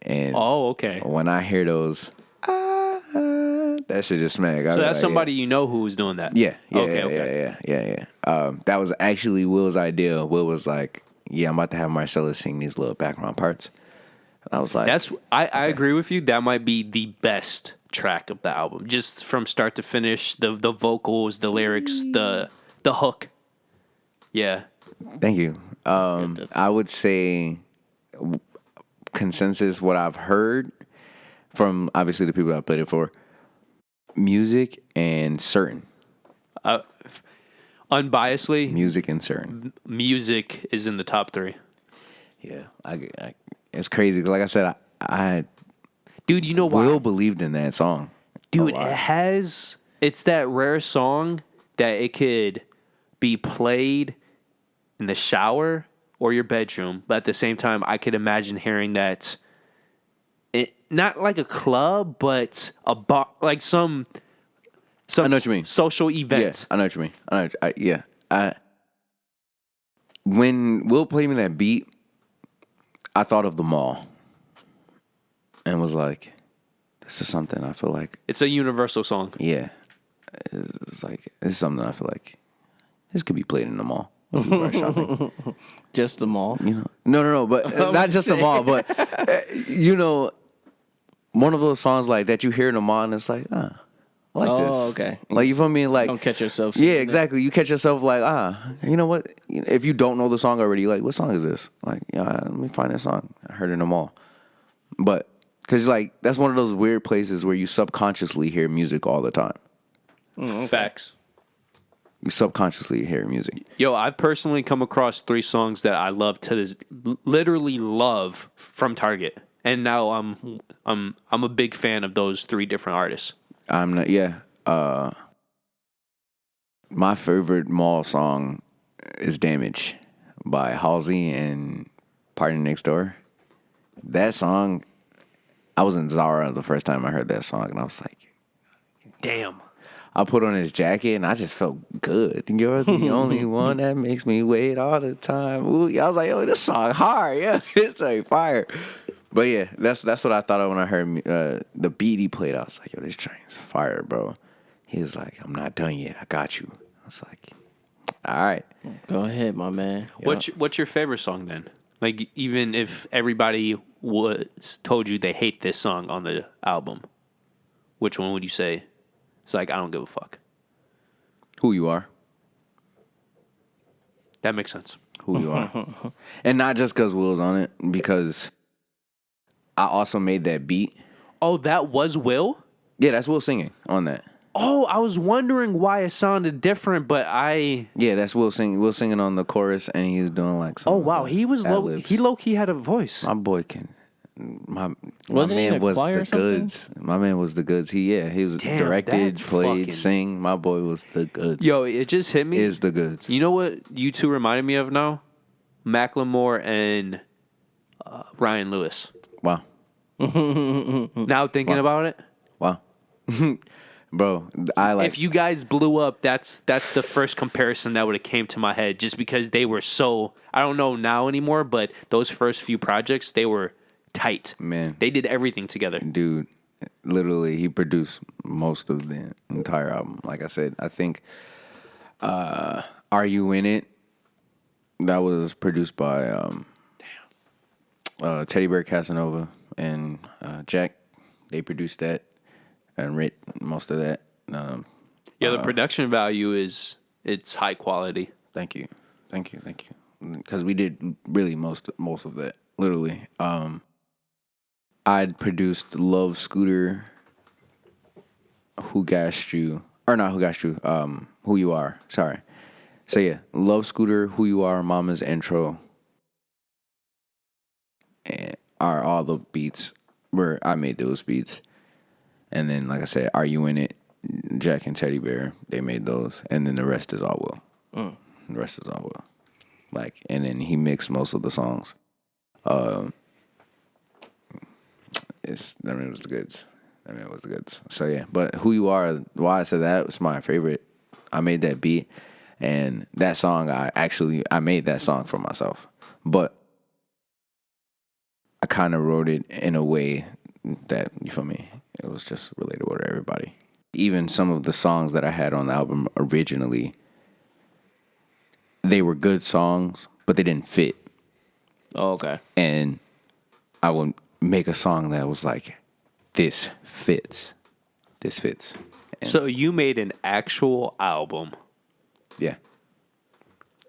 And Oh, okay. when I hear those, that shit just smack. So that's somebody you know who was doing that? Yeah. Okay. Yeah. That was actually Will's idea. Will was like, yeah, I'm about to have Marcella sing these little background parts. And I was like, I agree with you. That might be the best track of the album, just from start to finish. The vocals, the lyrics, the hook. Yeah. thank you. I would say consensus, what I've heard from obviously the people I played it for, music and certain. Unbiasedly, Music and certain. music is in the top 3. Yeah. It's crazy. 'Cause like I said, I Dude, you know why? Will believed in that song. Dude, it's that rare song that it could be played in the shower or your bedroom, but at the same time, I could imagine hearing that, not like a club, but a bar, like some I know what you mean. social event. Yeah, I know what you mean. When Will played me that beat, I thought of the mall and was like, this is something I feel like, It's a universal song. yeah, it's like, this is something I feel like this could be played in the mall. When people are shopping, Just the mall. you know? No, but not just the mall, but one of those songs like that you hear in the mall and it's like, I like this. Oh, okay. Like, you feel me? Like, Don't catch yourself. yeah, exactly. You catch yourself like, you know what? If you don't know the song already, you're like, what song is this? Like, yeah, let me find that song. I heard it in the mall. But, because, like, that's one of those weird places where you subconsciously hear music all the time. Facts. You subconsciously hear music. Yo, I've personally come across 3 songs that I love literally love from Target, and now I'm a big fan of those 3 different artists. I'm not, yeah. My favorite mall song is Damage by Halsey and Party Next Door. That song, I was in Zara the first time I heard that song, and I was like, Damn. I put on his jacket, and I just felt good. You're the only one that makes me wait all the time. Ooh, I was like, yo, this song hard. Yeah, this like fire. But yeah, that's what I thought of when I heard the beat he played. I was like, yo, this train's fire, bro. He was like, I'm not done yet. I got you. I was like, all right. Go ahead, my man. What's your favorite song then? Like, even if everybody told you they hate this song on the album, which one would you say? It's like, I don't give a fuck. Who You Are. That makes sense. Who You Are. And not just because Will's on it, because I also made that beat. Oh, that was Will? Yeah, that's Will singing on that. Oh, I was wondering why it sounded different, but Yeah, that's Will singing. Will singing on the chorus, and he's doing like some. Oh, wow. He was ad-libs. he low-key had a voice. My boy can. My Wasn't he in man a was choir the or something? goods. My man was the goods. He was Damn, directed, that's played, fucking- sing. My boy was the goods. Yo, it just hit me. Is the goods. You know what you two reminded me of now? Macklemore and Ryan Lewis. Wow. Now thinking about it, Wow. Bro, I like. if you guys blew up, that's the first comparison that would have came to my head, just because they were so, I don't know now anymore, but those first few projects, they were tight. Man. They did everything together. Dude, literally, he produced most of the entire album. Like I said, I think Are You In It? That was produced by Teddy Bear Casanova and Jack. They produced that and writ most of that. Yeah, the production value it's high quality. Thank you. Because we did really most of that, literally. I'd produced Love Scooter, Who Gassed You, or not Who Gassed You, Who You Are, sorry. So yeah, Love Scooter, Who You Are, Mama's Intro, and are all the beats where I made those beats. And then, like I said, Are You In It? Jack and Teddy Bear, they made those. And then The Rest Is All Will. The Rest Is All Will. Like, and then he mixed most of the songs. It was the goods. It was the goods. So yeah, but Who You Are, why I said that was my favorite. I made that beat, and that song I made that song for myself, but I kind of wrote it in a way that, you feel me, it was just relatable to everybody. Even some of the songs that I had on the album originally, they were good songs, but they didn't fit. Oh, okay. And I would make a song that was like, this fits. This fits. And So you made an actual album. yeah.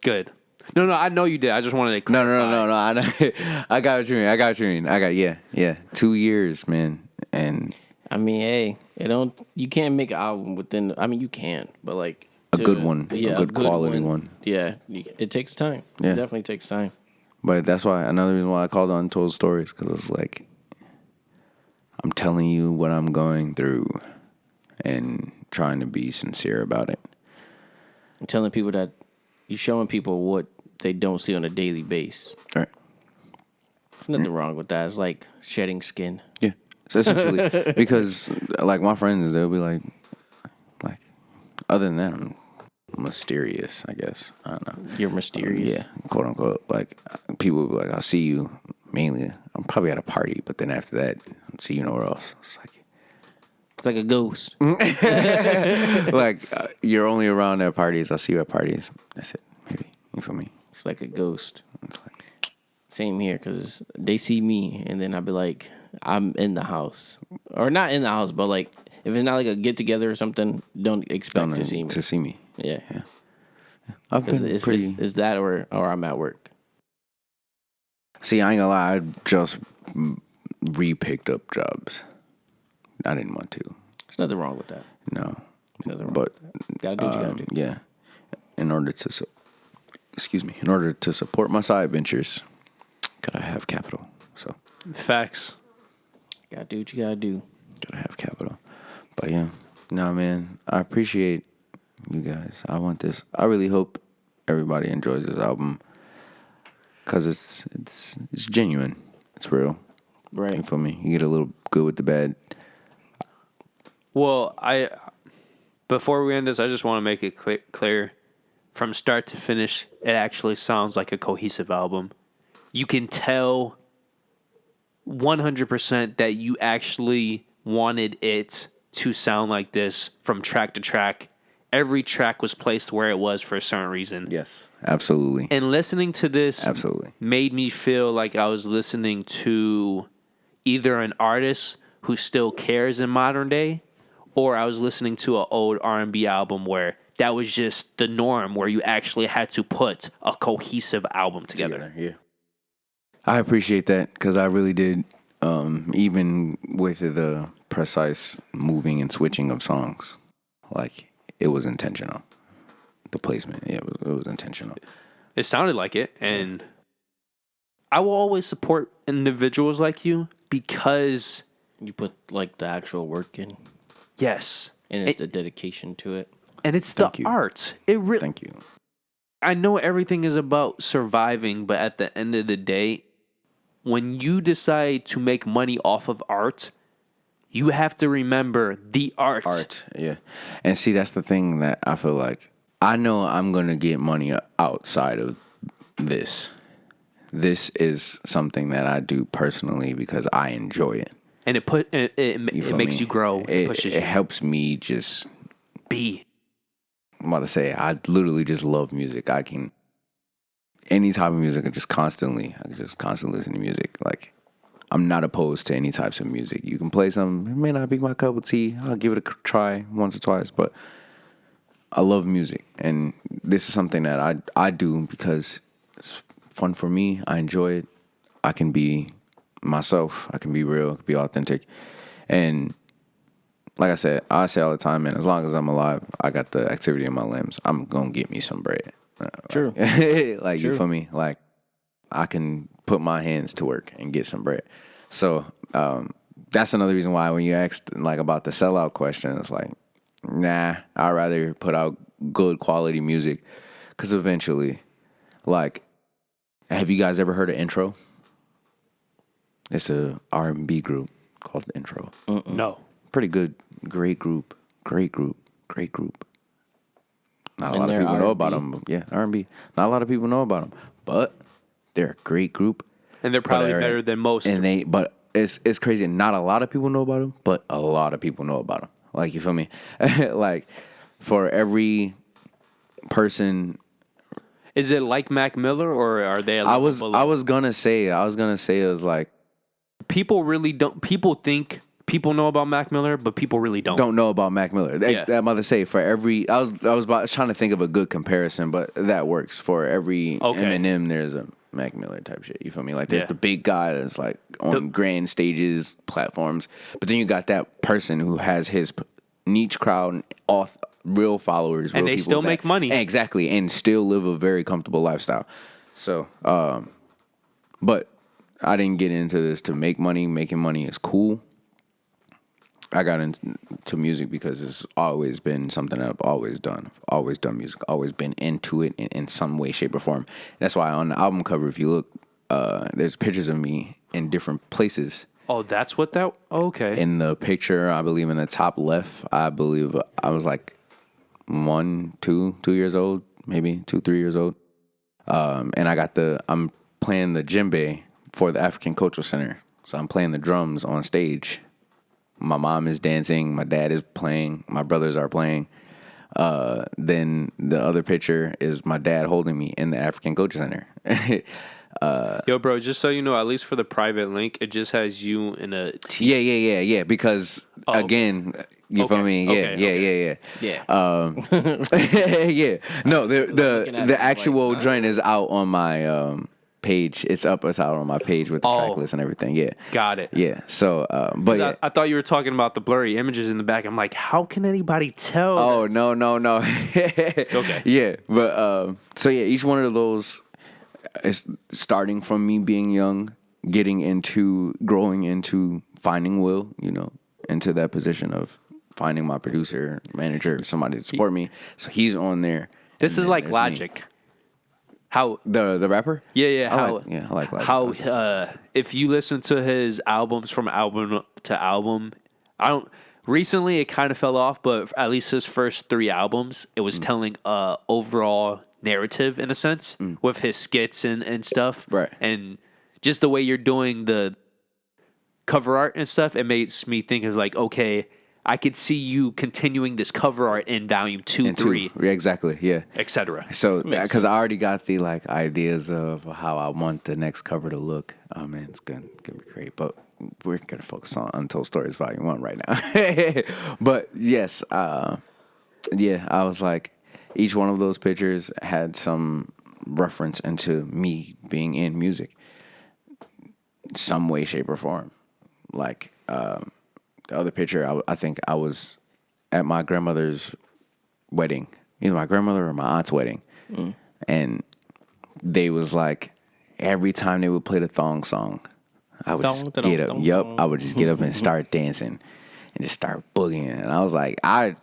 Good. No, I know you did. I just wanted to clarify. No. I know. I got what you mean. Yeah. 2 years, man. And I mean, hey, you can't make an album within. I mean, you can, but like a good one, a good quality one. Yeah, it takes time. Yeah. It definitely takes time. But that's why, another reason why I called it Untold Stories, because it's like, I'm telling you what I'm going through and trying to be sincere about it. I'm telling people that you're showing people what they don't see on a daily basis. Right. There's nothing wrong with that. It's like shedding skin. Yeah. So essentially, because like my friends, they'll be like, other than that, I'm mysterious, I guess. I don't know. You're mysterious. Yeah, quote unquote. Like, people will be like, I'll see you mainly. I'm probably at a party, but then after that, I'll see you nowhere else. It's It's like a ghost. like, you're only around at parties. I'll see you at parties. That's it. Maybe. You feel me? It's like a ghost. It's like, Same here, because they see me, and then I'll be like, I'm in the house. Or not in the house, but like, if it's not like a get-together or something, don't expect to see me. To see me. Yeah. I've been pretty... It's that or I'm at work. See, I ain't gonna lie. I just re-picked up jobs. I didn't want to. There's nothing wrong with that. No. Nothing wrong But, with that. Gotta do what you gotta do. Yeah. In order to support my side ventures, gotta have capital. So Facts. Gotta do what you gotta do. gotta have capital. But yeah, no, man, I appreciate you guys. I want this. I really hope everybody enjoys this album, because it's genuine. It's real. Right. You feel me? You get a little good with the bad. Well, before we end this, I just want to make it clear, from start to finish, it actually sounds like a cohesive album. You can tell 100% that you actually wanted it to sound like this from track to track. Every track was placed where it was for a certain reason. Yes, absolutely. And listening to this Absolutely. made me feel like I was listening to either an artist who still cares in modern day, or I was listening to an old R&B album where that was just the norm, where you actually had to put a cohesive album together. Yeah. I appreciate that, because I really did. Even with the precise moving and switching of songs, like, it was intentional. The placement, it was intentional. It sounded like it, and I will always support individuals like you, because You put like the actual work in, yes, and it's the dedication to it. and it's Thank the you. art. It really. Thank you. I know everything is about surviving, but at the end of the day, when you decide to make money off of art, you have to remember the art. Art, yeah. And see, that's the thing that I feel like, I know I'm going to get money outside of this. This is something that I do personally because I enjoy it. And it makes you grow. It pushes It you. helps me just Be. I'm about to say, I literally just love music. I can, any type of music, I can just constantly listen to music. Like, I'm not opposed to any types of music. You can play something, it may not be my cup of tea. I'll give it a try once or twice, but I love music. And this is something that I do because it's fun for me. I enjoy it. I can be myself. I can be real, I can be authentic. And like I say all the time, man, as long as I'm alive, I got the activity in my limbs, I'm going to get me some bread. True. Like, True. You feel me? Like, I can put my hands to work and get some bread. So, that's another reason why when you asked like about the sellout question, it's like, nah, I'd rather put out good quality music, because eventually, like, have you guys ever heard of Intro? It's a R&B group called Intro. No. Pretty good, great group. Not a And lot of they're people know R&B? about them. Yeah, R&B. Not a lot of people know about them, but they're a great group. And they're probably But better than most. But it's crazy. Not a lot of people know about them, but a lot of people know about them. Like, you feel me? Like, for every person, Is it like Mac Miller, or are they a I level below? was gonna say it was like, People really don't. People think people know about Mac Miller, but people really don't. don't know about Mac Miller. Yeah. I'm about to say, for every, I was trying to think of a good comparison, but that works. For every Okay. Eminem, there's a Mac Miller type shit. You feel me? Like, there's Yeah. the big guy that's like on grand stages, platforms, but then you got that person who has his niche crowd, real followers, And real they people still make money. exactly, and still live a very comfortable lifestyle. So, but I didn't get into this to make money. Making money is cool. I got into music because it's always been something that I've always done. I've always done music, always been into it in some way, shape, or form. That's why on the album cover, if you look, there's pictures of me in different places. Oh, that's what that. Okay. In the picture, I believe in the top left, I believe I was like 2 years old, maybe 3 years old. And I'm playing the djembe for the African Cultural Center. So I'm playing the drums on stage. My mom is dancing. My dad is playing. My brothers are playing. Then the other picture is my dad holding me in the African Culture Center. Yo, bro, just so you know, at least for the private link, it just has you in a T. Yeah. Because again, you feel me? Yeah. Yeah. No, the actual joint is out on my page. It's out on my page with the track list and everything. Yeah. Got it. Yeah. So, but yeah. I thought you were talking about the blurry images in the back. I'm like, how can anybody tell? Oh, no. Okay. Yeah. But so yeah, each one of those is starting from me being young, growing into finding Will, into that position of finding my producer, manager, somebody to support me. So he's on there. This is like there's Logic. me. How The rapper? Yeah. I like Logic. How if you listen to his albums from album to album, recently it kind of fell off, but at least his first 3 albums, it was telling overall narrative in a sense with his skits and stuff. Right. And just the way you're doing the cover art and stuff, it makes me think of like, okay, I could see you continuing this cover art in volume 2, 3, Yeah, exactly. Yeah. etc. So, because I already got the ideas of how I want the next cover to look. Oh man, it's gonna be great. But we're gonna focus on Untold Stories Volume 1 right now. But yes, I was like, each one of those pictures had some reference into me being in music, some way, shape, or form. Like the other picture, I think I was at my grandmother's wedding, either my grandmother or my aunt's wedding, and they was like, every time they would play the thong song, I would just get up. I would just get up and start dancing and just start boogieing. And I was like, I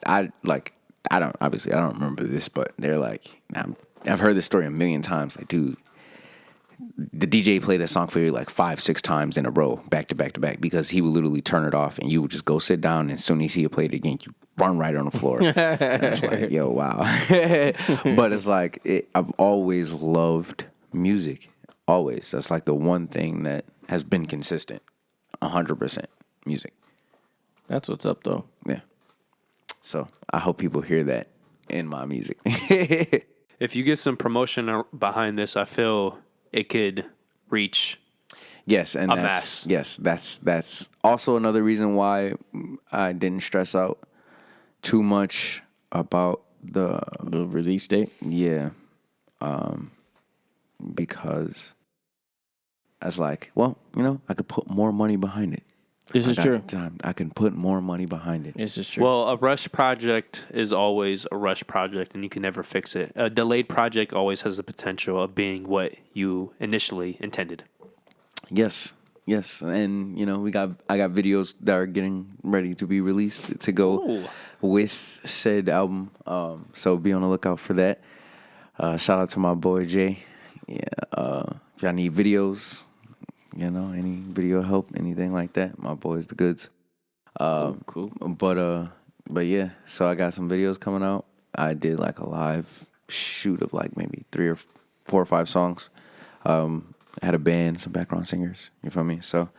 don't remember this, but they're like, I've heard this story a million times. Like, dude, the DJ played that song for you like 5-6 times in a row, back to back to back, because he would literally turn it off and you would just go sit down, and as soon as he played it again, you run right on the floor. And it's like, yo, wow. But it's like, I've always loved music. Always. That's like the one thing that has been consistent. 100% music. That's what's up, though. Yeah. So I hope people hear that in my music. If you get some promotion behind this, I feel it could reach Yes, and a mass. That's also another reason why I didn't stress out too much about the release date. Yeah, because I was like, well, I could put more money behind it. This is true. I can put more money behind it. This is true. Well, a rush project is always a rush project, and you can never fix it. A delayed project always has the potential of being what you initially intended. Yes, Yes, and I got videos that are getting ready to be released to go Ooh. with said album. So be on the lookout for that. Shout out to my boy Jay. Yeah. If y'all need videos, any video help, anything like that, my boy's the goods. Cool. But yeah, so I got some videos coming out. I did like a live shoot of like maybe 3 or 4 or 5 songs. I had a band, some background singers. You feel me? So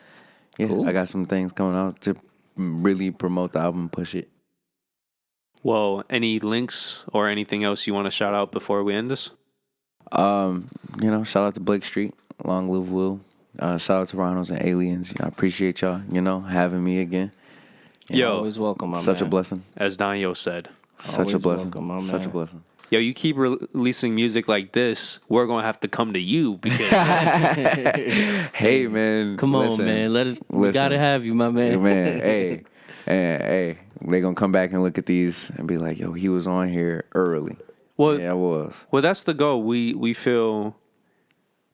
yeah, Cool. I got some things coming out to really promote the album, push it. Well, any links or anything else you want to shout out before we end this? Shout out to Blake Street, Long Live Will. Shout out to Rhinos and Aliens. I appreciate y'all, having me again. Yo, Always welcome, my Such man. a blessing. as Donyhal said. Such Always a blessing. welcome, my Such a man. blessing. Yo, you keep releasing music like this, we're going to have to come to you because Hey, man. Come on, listen, man. We listen. gotta have you, my man. Man, hey, they gonna come back and look at these and be like, yo, he was on here early. Well, Yeah, I was. Well, that's the goal. We feel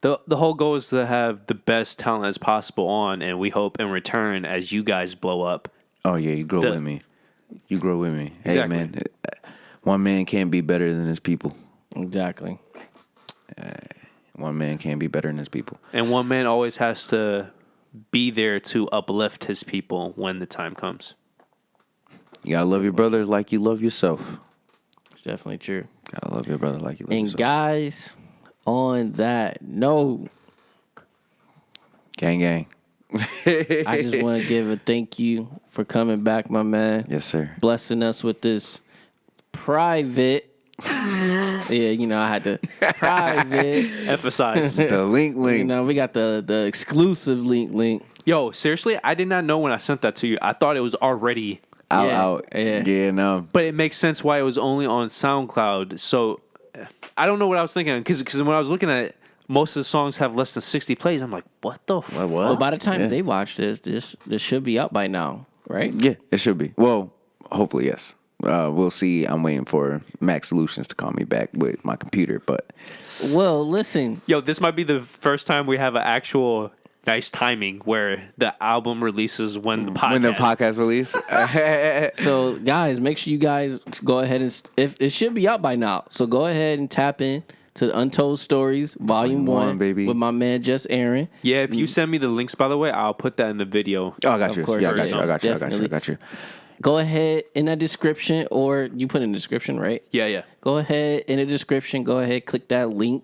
the whole goal is to have the best talent as possible on, and we hope in return as you guys blow up. Oh yeah, you grow with me. You grow with me. Hey Exactly. man, one man can't be better than his people. Exactly. One man can't be better than his people. And one man always has to be there to uplift his people when the time comes. You gotta love your brother like you love yourself. It's definitely true. Gotta love your brother like you love And yourself. guys, on that note, Gang, gang. I just want to give a thank you for coming back, my man. Yes, sir. Blessing us with this private. Yeah, I had to private. Emphasize. The link. We got the exclusive link. Yo, seriously, I did not know when I sent that to you. I thought it was already, Out. Yeah. Yeah, no. but it makes sense why it was only on SoundCloud. So I don't know what I was thinking because when I was looking at it, most of the songs have less than 60 plays. I'm like, what the fuck? What? Well, by the time Yeah. they watch this should be up by now, right? Yeah, it should be. Well, hopefully, yes. We'll see. I'm waiting for Mac Solutions to call me back with my computer, but Well, listen. Yo, this might be the first time we have an actual nice timing where the album releases when the podcast. release. So, guys, make sure you guys go ahead and if it should be out by now. So go ahead and tap in to the Untold Stories Volume 1, baby. with my man Just Aaron. Yeah, if you send me the links, by the way, I'll put that in the video. Oh, I got you. course, Yeah, I got you. I got you. I got you. I definitely. got you. Go ahead in the description, or you put in the description, right? Yeah. Go ahead in the description. Go ahead, click that link.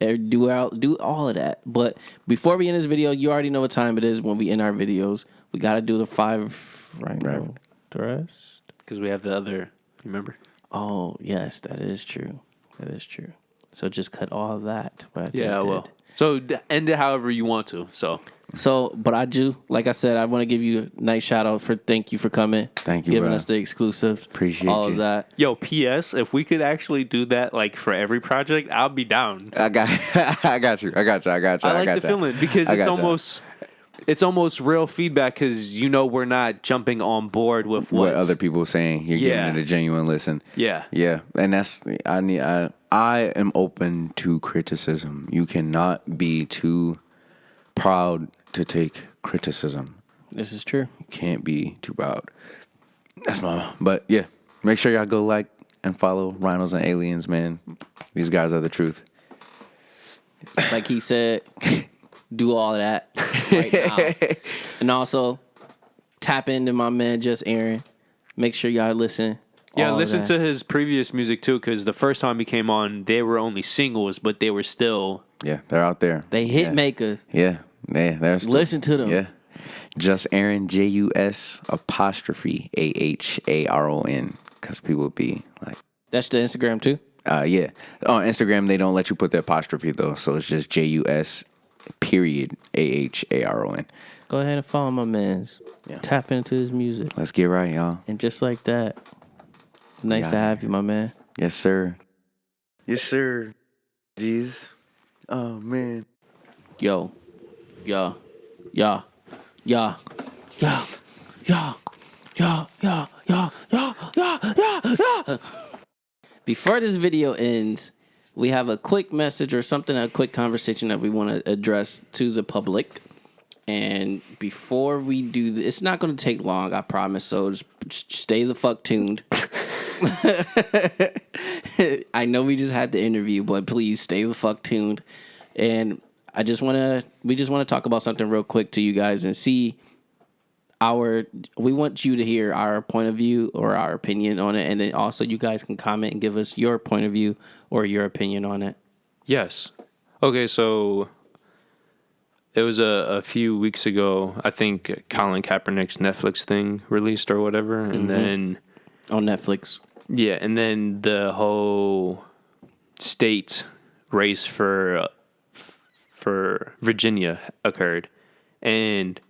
And do all of that. But before we end this video, you already know what time it is when we end our videos. We got to do the 5 Rhino thrust. Because we have the other, remember? Oh, yes, that is true. That is true. So just cut all of that. What I just Yeah, did. well. So end it however you want to. So But I do, like I said, I want to give you a nice shout out thank you for coming. Thank you, giving bro. us the exclusive. Appreciate all you. of that. Yo, P.S. If we could actually do that like for every project, I'll be down. I got you. I got you. I like the feeling because it's almost real feedback because we're not jumping on board with what other people are saying. You're Yeah. giving it a genuine listen. Yeah. Yeah, and that's I am open to criticism. You cannot be too proud to take criticism. This is true. You can't be too proud. But yeah, make sure y'all go like and follow Rhinos and Aliens, man. These guys are the truth. Like he said, do all of that right now. And also, tap into my man, Just Aaron. Make sure y'all listen. Yeah, all of listen that. to his previous music too because the first time he came on, they were only singles, but they were still... Yeah, they're out there. They hit makers. Yeah, there's Listen to them. Yeah, Just Aaron, JUS apostrophe AHARON, because people be like, That's the Instagram too. yeah. On Instagram they don't let you put the apostrophe though, so it's just JUS period AHARON. Go ahead and follow my man's. Yeah. Tap into his music. Let's get right, y'all. And just like that, nice Yeah. to have you, my man. Yes, sir. Yes, sir. Jeez. Oh man. Yo. Before this video ends, we have a quick message or something, a quick conversation that we want to address to the public. And before we do this, it's not going to take long, I promise. So just stay the fuck tuned. I know we just had the interview, but please stay the fuck tuned. And we just want to talk about something real quick to you guys and see we want you to hear our point of view or our opinion on it. And then also you guys can comment and give us your point of view or your opinion on it. Yes. Okay, so it was a few weeks ago, I think Colin Kaepernick's Netflix thing released or whatever. And then On Netflix. Yeah, and then the whole state race for Virginia occurred. And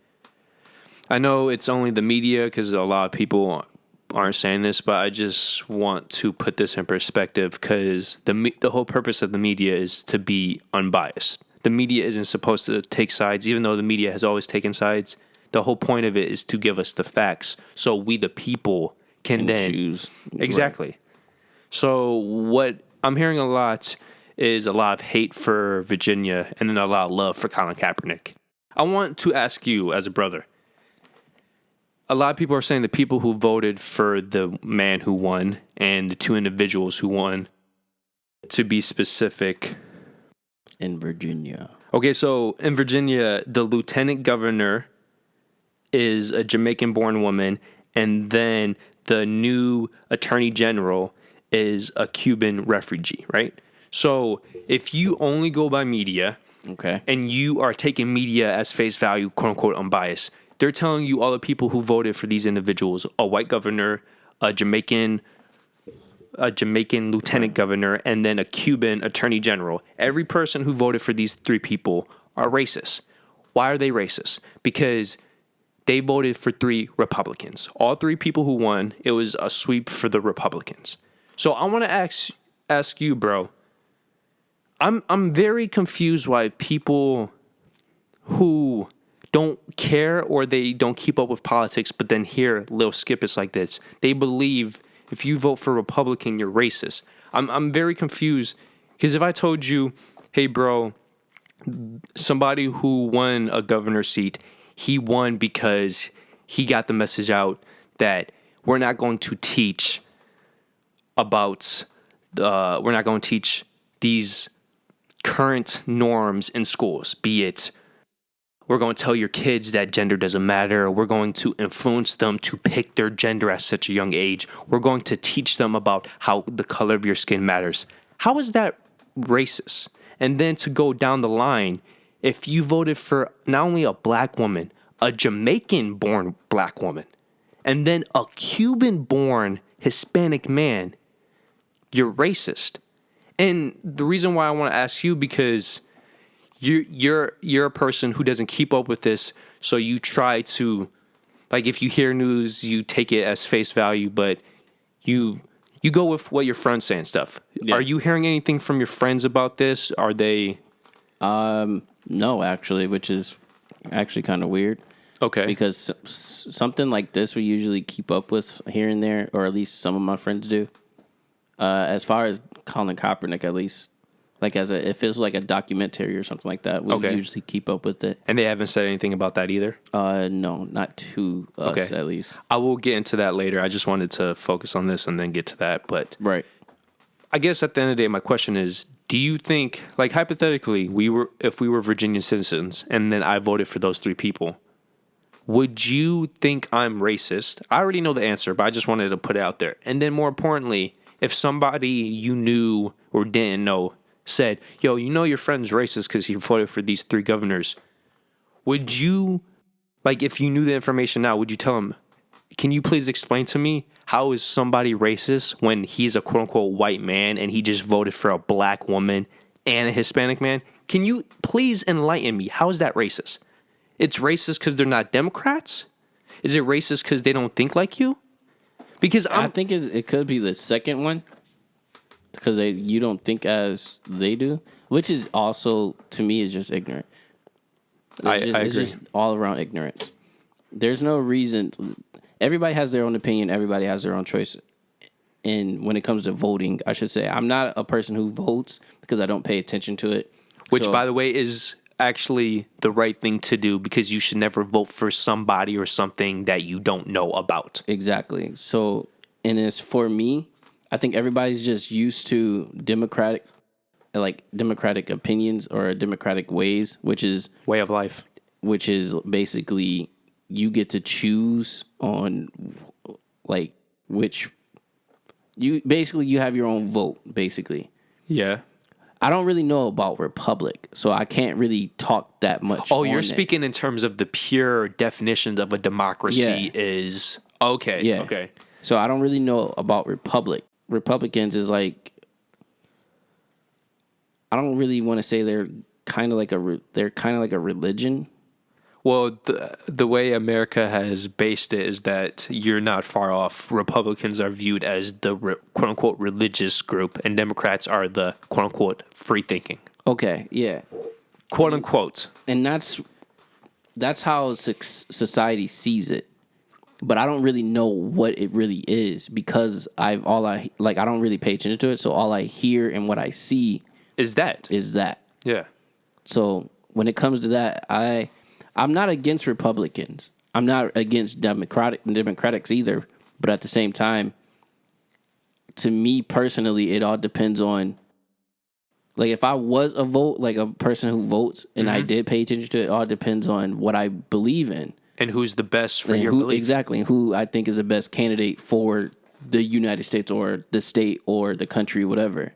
I know it's only the media because a lot of people aren't saying this, but I just want to put this in perspective because the whole purpose of the media is to be unbiased. The media isn't supposed to take sides, even though the media has always taken sides. The whole point of it is to give us the facts so we, the people, can then choose. Exactly. Right. So what I'm hearing a lot is a lot of hate for Virginia and then a lot of love for Colin Kaepernick. I want to ask you as a brother. A lot of people are saying the people who voted for the man who won and the two individuals who won, to be specific. In Virginia. Okay, so in Virginia, the lieutenant governor is a Jamaican-born woman, and then the new attorney general is a Cuban refugee, right? So if you only go by media, okay, and you are taking media as face value, quote unquote, unbiased, they're telling you all the people who voted for these individuals: a white governor, a Jamaican lieutenant governor, and then a Cuban attorney general. Every person who voted for these three people are racist. Why are they racist? Because they voted for three Republicans. All three people who won, it was a sweep for the Republicans. So I want to ask you, bro. I'm very confused why people who don't care or they don't keep up with politics, but then hear little snippets like this, they believe if you vote for Republican, you're racist. I'm very confused because if I told you, hey, bro, somebody who won a governor's seat, he won because he got the message out that we're not going to teach these current norms in schools, be it we're going to tell your kids that gender doesn't matter. We're going to influence them to pick their gender at such a young age. We're going to teach them about how the color of your skin matters. How is that racist? And then to go down the line, if you voted for not only a black woman, a Jamaican-born black woman, and then a Cuban-born Hispanic man, you're racist. And the reason why I want to ask you, because you're a person who doesn't keep up with this, so you try to, like, if you hear news, you take it as face value, but you go with what your friends say and stuff. Yeah. Are you hearing anything from your friends about this? Are they? No, actually, which is actually kind of weird. Okay. Because something like this we usually keep up with here and there, or at least some of my friends do. As far as Colin Kaepernick, at least. Like if it's like a documentary or something like that, we usually keep up with it. And they haven't said anything about that either? No, not to us at least. I will get into that later. I just wanted to focus on this and then get to that. But right. I guess at the end of the day, my question is, do you think, like hypothetically, if we were Virginia citizens and then I voted for those three people, would you think I'm racist? I already know the answer, but I just wanted to put it out there. And then more importantly, if somebody you knew or didn't know said, yo, you know your friend's racist because he voted for these three governors, would you, like, if you knew the information now, would you tell him, can you please explain to me how is somebody racist when he's a quote-unquote white man and he just voted for a black woman and a Hispanic man? Can you please enlighten me? How is that racist? It's racist because they're not Democrats? Is it racist because they don't think like you? Because I think it could be the second one. Because you don't think as they do, which is also, to me, is just ignorant. I agree. It's just all around ignorance. There's no reason. Everybody has their own opinion. Everybody has their own choice. And when it comes to voting, I should say, I'm not a person who votes because I don't pay attention to it. Which, by the way, is actually the right thing to do because you should never vote for somebody or something that you don't know about. Exactly. So, and as for me, I think everybody's just used to democratic opinions or democratic ways, which is Way of life. basically you get to choose on like which you have your own vote basically. Yeah. I don't really know about republic, so I can't really talk that much. Oh, you're speaking in terms of the pure definitions of a democracy is okay. Yeah. Okay. So I don't really know about republic. Republicans is like, I don't really want to say they're kind of like a religion. Well, the way America has based it is that you're not far off. Republicans are viewed as the quote unquote religious group, and Democrats are the quote unquote free thinking. Okay, yeah, Quote unquote. and that's how society sees it. But I don't really know what it really is because I don't really pay attention to it. So all I hear and what I see Is that? is that. Yeah. So when it comes to that, I'm not against Republicans. I'm not against Democrats either. But at the same time, to me personally, it all depends on, like, if I was a person who votes and I did pay attention to it, it all depends on what I believe in. And who's the best for your who, belief? exactly, and who I think is the best candidate for the United States or the state or the country, whatever.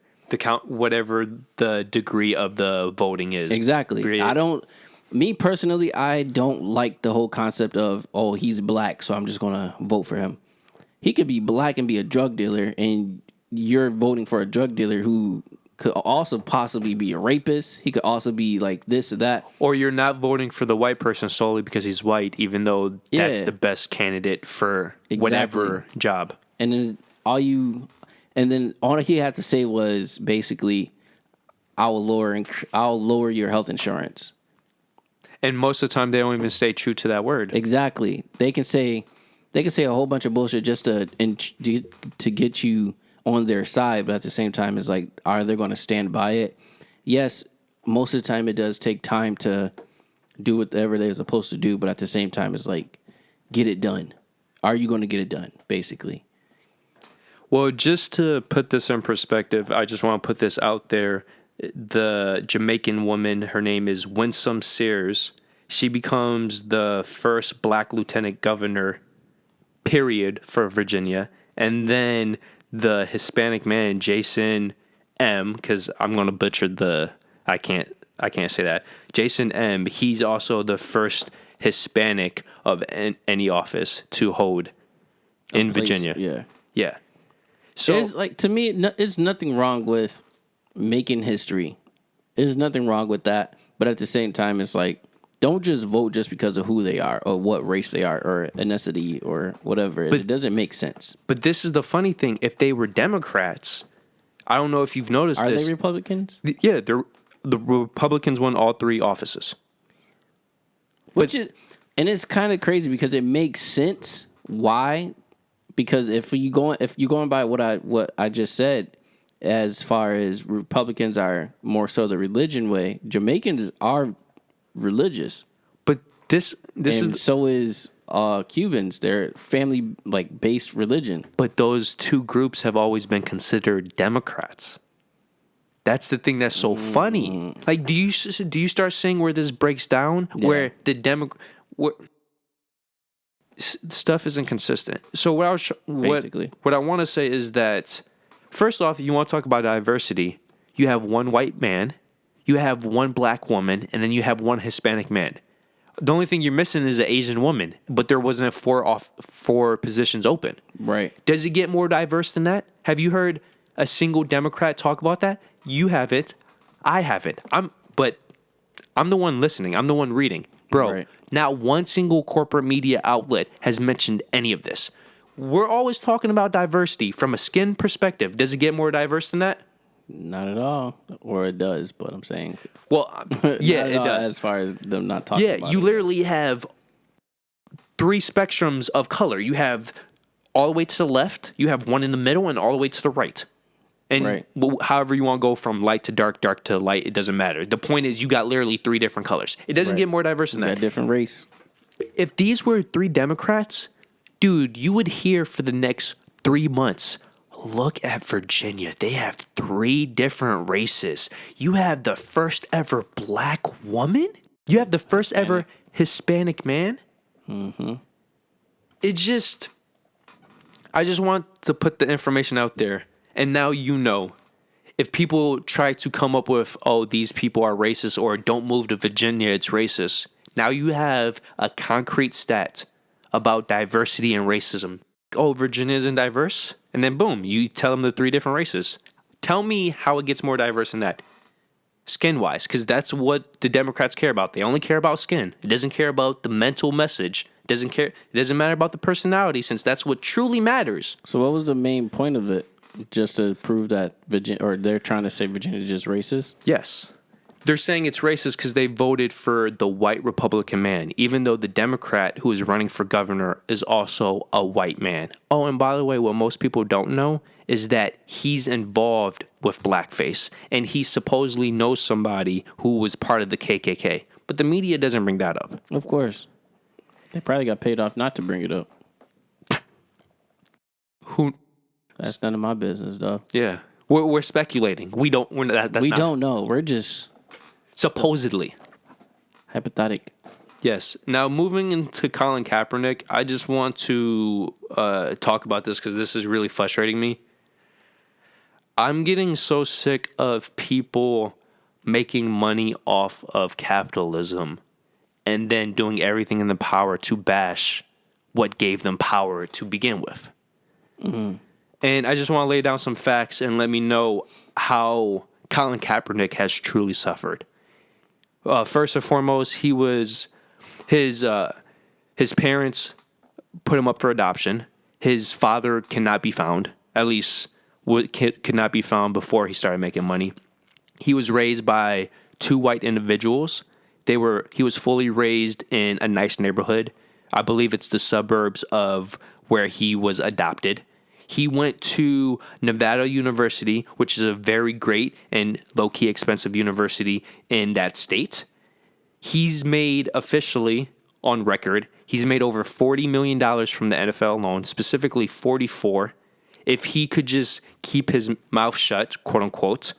Whatever the degree of the voting is. Exactly. Period. Me personally, I don't like the whole concept of, oh, he's black, so I'm just going to vote for him. He could be black and be a drug dealer, and you're voting for a drug dealer who could also possibly be a rapist. He could also be like this or that. Or you're not voting for the white person solely because he's white, even though that's Yeah. the best candidate for Exactly. whatever job. And then all he had to say was basically, I'll lower your health insurance. And most of the time, they don't even stay true to that word. Exactly. They can say a whole bunch of bullshit just to get you on their side, but at the same time, it's like, are they going to stand by it? Yes, most of the time it does take time to do whatever they're supposed to do, but at the same time, it's like, get it done. Are you going to get it done, basically? Well, just to put this in perspective, I just want to put this out there. The Jamaican woman, her name is Winsome Sears. She becomes the first black lieutenant governor, period, for Virginia. And then the Hispanic man, Jason M., because I'm going to butcher I can't say that. Jason M., he's also the first Hispanic of any office to hold in Virginia. Yeah. Yeah. So It's like, to me, it's nothing wrong with making history. There's nothing wrong with that. But at the same time, it's like, don't just vote just because of who they are or what race they are or ethnicity or whatever. It doesn't make sense. But this is the funny thing. If they were Democrats, I don't know if you've noticed Are this. they Republicans? Yeah, the Republicans won all 3 offices. And it's kind of crazy because it makes sense. Why? Because if you're going by what I just said, as far as Republicans are more so the religion way, Jamaicans are religious. But this And is so is Cubans. They're family based religion. but those 2 groups have always been considered Democrats. That's the thing that's so funny. Like, do you start seeing where this breaks down? Yeah. Where the stuff isn't consistent. So what I want to say is that, first off, you want to talk about diversity. You have one white man, you have one black woman, and then you have one Hispanic man. The only thing you're missing is an Asian woman, but there wasn't 4 positions open. Right. Does it get more diverse than that? Have you heard a single Democrat talk about that? You haven't. I haven't. I'm the one listening. I'm the one reading. Bro, Right. Not one single corporate media outlet has mentioned any of this. We're always talking about diversity from a skin perspective. Does it get more diverse than that? Not at all. Or it does, but I'm saying. Well, yeah, Not at it all, does. as far as them not talking about You it. literally have 3 spectrums of color. You have all the way to the left, you have one in the middle, and all the way to the right. And Right. however you want to go from light to dark, dark to light, it doesn't matter. The point is you got literally 3 different colors. It doesn't Right. get more diverse than Got that. different race. If these were 3 Democrats, dude, you would hear for the next 3 months, look at Virginia. They have 3 different races. You have the first ever black woman? You have the first ever Hispanic man? Mm-hmm. I just want to put the information out there. And now you know. If people try to come up with, oh, these people are racist or don't move to Virginia, it's racist. Now you have a concrete stat about diversity and racism. Oh, Virginia isn't diverse? And then boom, you tell them the 3 different races. Tell me how it gets more diverse than that. Skin-wise, because that's what the Democrats care about. They only care about skin. It doesn't care about the mental message. It doesn't matter about the personality, since that's what truly matters. So what was the main point of it? Just to prove that Virginia, or they're trying to say Virginia is just racist? Yes. They're saying it's racist because they voted for the white Republican man, even though the Democrat who is running for governor is also a white man. Oh, and by the way, what most people don't know is that he's involved with blackface, and he supposedly knows somebody who was part of the KKK. But the media doesn't bring that up. Of course. They probably got paid off not to bring it up. Who? That's none of my business, though. Yeah. We're speculating. We don't know. We're just supposedly. hypothetical. Yes. Now, moving into Colin Kaepernick, I just want to talk about this because this is really frustrating me. I'm getting so sick of people making money off of capitalism and then doing everything in their power to bash what gave them power to begin with. Mm-hmm. And I just want to lay down some facts and let me know how Colin Kaepernick has truly suffered. First and foremost, his parents put him up for adoption. His father cannot be found, at least could not be found before he started making money. He was raised by 2 white individuals. He was fully raised in a nice neighborhood. I believe it's the suburbs of where he was adopted. He went to Nevada University, which is a very great and low-key expensive university in that state. He's made officially, on record, he's made over $40 million from the NFL alone, specifically 44. If he could just keep his mouth shut, quote unquote,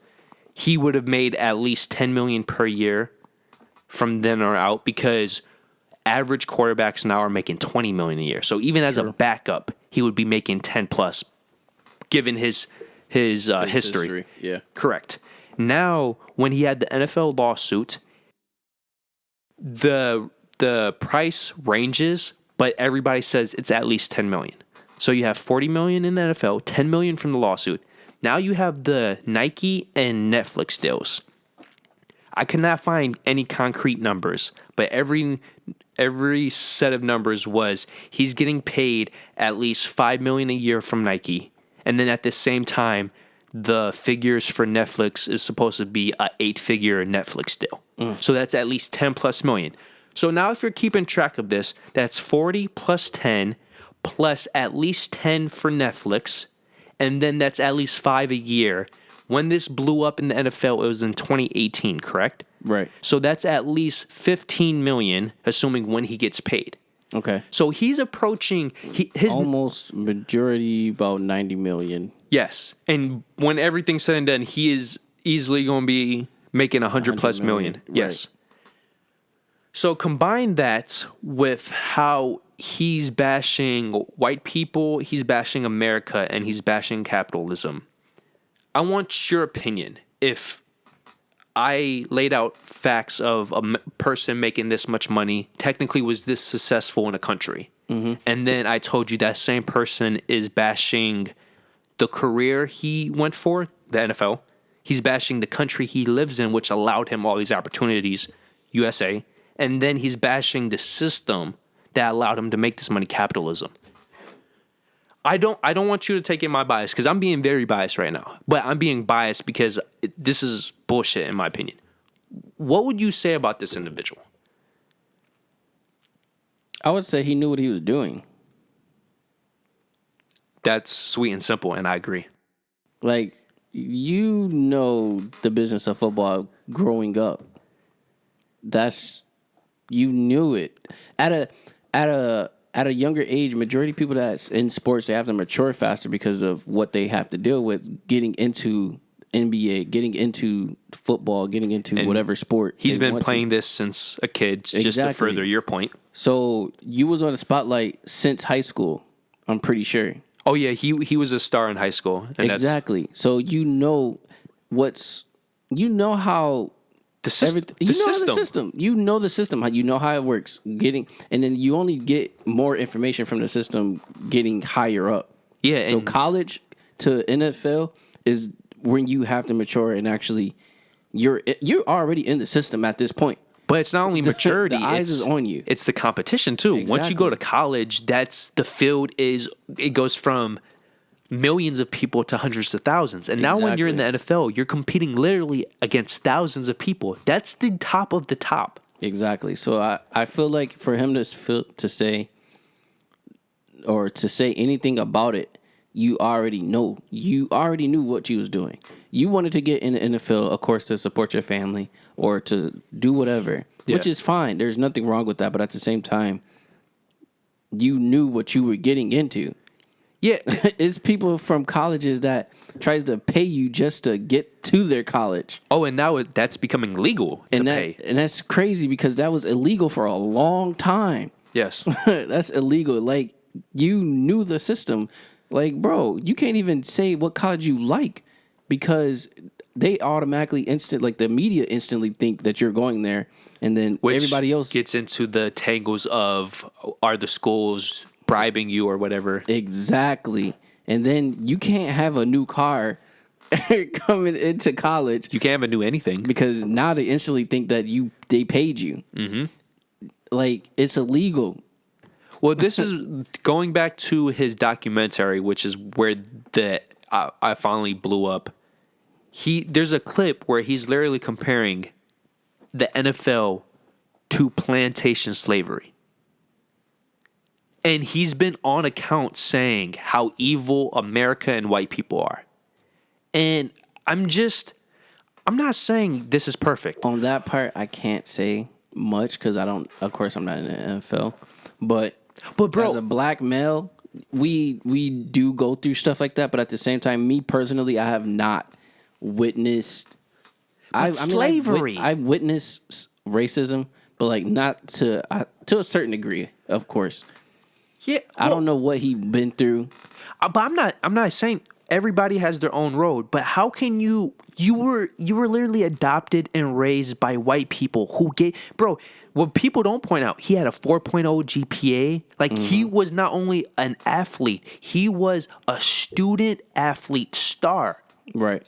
he would have made at least $10 million per year from then on out, because average quarterbacks now are making $20 million a year. So even as a backup, he would be making 10 plus, given his history. Yeah. Correct. Now, when he had the NFL lawsuit, the price ranges, but everybody says it's at least 10 million. So you have 40 million in the NFL, 10 million from the lawsuit. Now you have the Nike and Netflix deals. I could not find any concrete numbers, but every set of numbers was he's getting paid at least $5 million a year from Nike, and then at the same time, the figures for Netflix is supposed to be a 8-figure Netflix deal. So that's at least 10 plus million. So now if you're keeping track of this, that's 40 plus 10 plus at least 10 for Netflix, and then that's at least 5 a year. When this blew up in the NFL, it was in 2018, correct? Right. So that's at least 15 million, assuming when he gets paid. Okay. So he's approaching his almost majority, about 90 million. Yes, and when everything's said and done, he is easily going to be making 100 plus million. Right. Yes. So combine that with how he's bashing white people, he's bashing America, and he's bashing capitalism. I want your opinion. If I laid out facts of a person making this much money, technically was this successful in a country, and then I told you that same person is bashing the career he went for, the NFL. He's bashing the country he lives in, which allowed him all these opportunities, USA, and then he's bashing the system that allowed him to make this money, capitalism. I don't want you to take in my bias, because I'm being very biased right now. But I'm being biased because this is bullshit, in my opinion. What would you say about this individual? I would say he knew what he was doing. That's sweet and simple, and I agree. Like, you know the business of football growing up. You knew it at a younger age. Majority of people that's in sports, they have to mature faster because of what they have to deal with getting into NBA, getting into football, getting into whatever sport. He's been playing this since a kid, just to further your point. So you was on the spotlight since high school, I'm pretty sure. Oh, yeah, he was a star in high school. And exactly. So you know how the system. the system. You know the system. You know how it works. And then you only get more information from the system getting higher up. Yeah. So college to NFL is when you have to mature and actually you're already in the system at this point. But it's not only maturity. The eyes is on you. It's the competition too. Exactly. Once you go to college, it goes from millions of people to hundreds of thousands. And now when you're in the NFL, you're competing literally against thousands of people. That's the top of the top. Exactly. So I feel like for him to say anything about it, you already know. You already knew what you was doing. You wanted to get in the NFL, of course, to support your family or to do whatever, which is fine. There's nothing wrong with that. But at the same time, you knew what you were getting into. Yeah. It's people from colleges that tries to pay you just to get to their college. Oh, and now that's becoming legal to pay. And that's crazy because that was illegal for a long time. Yes. That's illegal. Like, you knew the system. Like, bro, you can't even say what college you like because they automatically the media instantly think that you're going there, and then everybody else gets into the tangles of are the schools bribing you or whatever. Exactly. And then you can't have a new car coming into college. You can't have a new anything because now they instantly think that they paid you. Mm-hmm. Like, it's illegal. Well, this is going back to his documentary, which is where I finally blew up. There's a clip where he's literally comparing the NFL to plantation slavery. And he's been on account saying how evil America and white people are. And I'm not saying this is perfect. On that part, I can't say much because I'm not in the NFL. But bro, as a black male, we do go through stuff like that. But at the same time, me personally, I have not witnessed slavery. I've witnessed racism, but like not to a certain degree, of course. Yeah, I don't know what he been through. But I'm not saying everybody has their own road. But how can you were literally adopted and raised by white people who what people don't point out, he had a 4.0 GPA. Like, he was not only an athlete, he was a student athlete star. Right.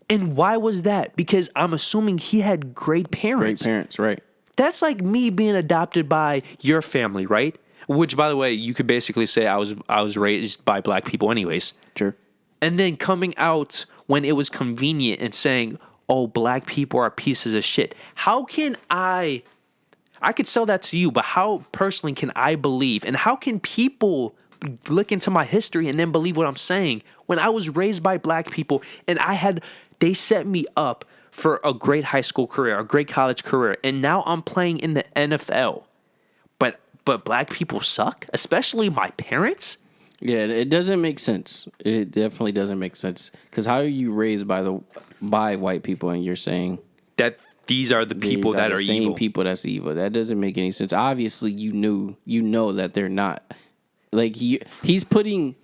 And why was that? Because I'm assuming he had great parents. Great parents, right. That's like me being adopted by your family, right? Which, by the way, you could basically say I was raised by black people anyways. Sure. And then coming out when it was convenient and saying, oh, black people are pieces of shit. How can I could sell that to you, but how personally can I believe? And how can people look into my history and then believe what I'm saying when I was raised by black people and they set me up for a great high school career, a great college career, and now I'm playing in the NFL. But black people suck, especially my parents? Yeah, it doesn't make sense. It definitely doesn't make sense. Because how are you raised by white people and you're saying that these are the people that are evil? Same people that's evil. That doesn't make any sense. Obviously, you know that they're not. Like, he's putting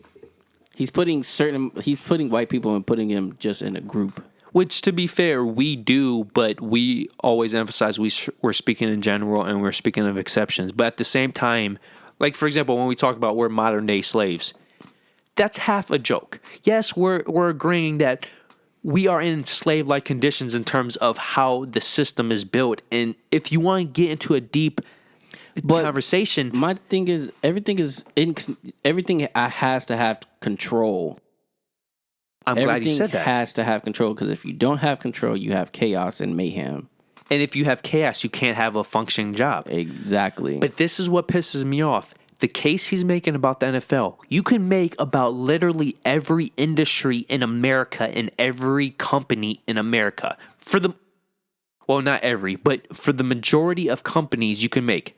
white people and putting them just in a group. Which, to be fair, we do, but we always emphasize we're speaking in general and we're speaking of exceptions. But at the same time, like, for example, when we talk about we're modern-day slaves, that's half a joke. Yes, we're agreeing that we are in slave-like conditions in terms of how the system is built. And if you want to get into a deep conversation... My thing is, everything has to have control. I'm glad you said that. Everything has to have control, because if you don't have control, you have chaos and mayhem. And if you have chaos, you can't have a functioning job. Exactly. But this is what pisses me off. the case he's making about the NFL, you can make about literally every industry in America and every company in America. Well, not every, but for the majority of companies you can make.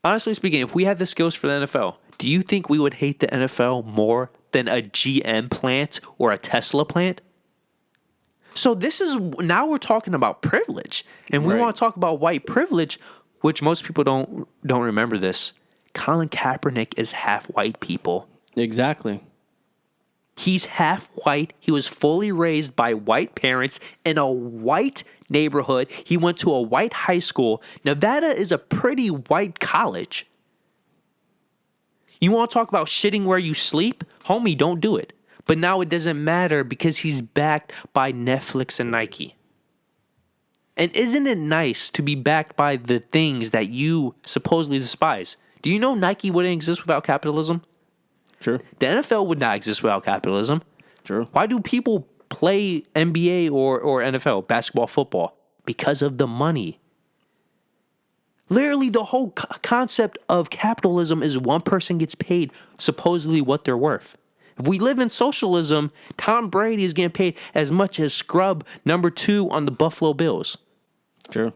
Honestly speaking, if we had the skills for the NFL, do you think we would hate the NFL more than a GM plant or a Tesla plant? So now we're talking about privilege, and we want to talk about white privilege, which most people don't remember this. Colin Kaepernick is half white, people. Exactly. He's half white. He was fully raised by white parents in a white neighborhood. He went to a white high school. Nevada is a pretty white college. You want to talk about shitting where you sleep? Homie, don't do it. But now it doesn't matter because he's backed by Netflix and Nike. And isn't it nice to be backed by the things that you supposedly despise? Do you know Nike wouldn't exist without capitalism? True. The NFL would not exist without capitalism. True. Why do people play NBA or NFL, basketball, football? Because of the money. Literally, the whole concept of capitalism is one person gets paid supposedly what they're worth. If we live in socialism, Tom Brady is getting paid as much as scrub number 2 on the Buffalo Bills. True.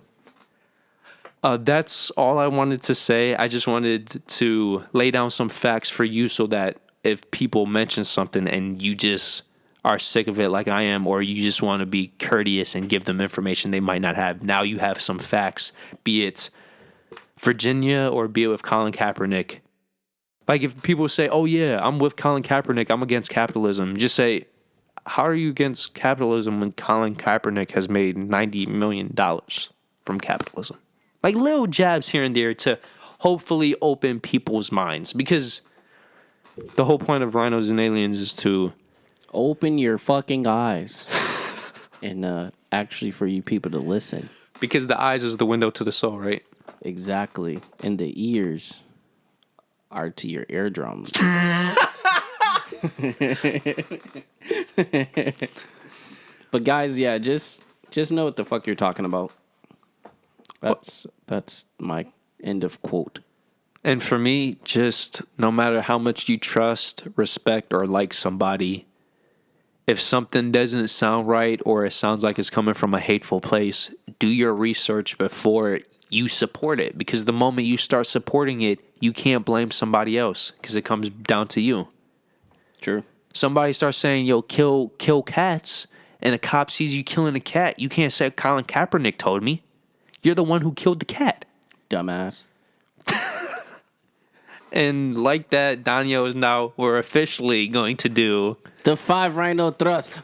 That's all I wanted to say. I just wanted to lay down some facts for you so that if people mention something and you just are sick of it like I am, or you just want to be courteous and give them information they might not have, now you have some facts, be it Virginia or be it with Colin Kaepernick. Like if people say, oh yeah, I'm with Colin Kaepernick, I'm against capitalism, just say, how are you against capitalism when Colin Kaepernick has made $90 million from capitalism? Like little jabs here and there to hopefully open people's minds. Because the whole point of Rhinos and Aliens is to open your fucking eyes. And actually for you people to listen. Because the eyes is the window to the soul, right? Exactly. And the ears are to your eardrums. But guys, yeah, just know what the fuck you're talking about. That's my end of quote. And for me, just no matter how much you trust, respect, or like somebody, if something doesn't sound right or it sounds like it's coming from a hateful place, do your research before you support it. Because the moment you start supporting it, you can't blame somebody else because it comes down to you. True. Somebody starts saying, yo, kill cats, and a cop sees you killing a cat. You can't say Colin Kaepernick told me. You're the one who killed the cat. Dumbass. And like that, Donyhal is now, we're officially going to do the 5 Rhino thrusts.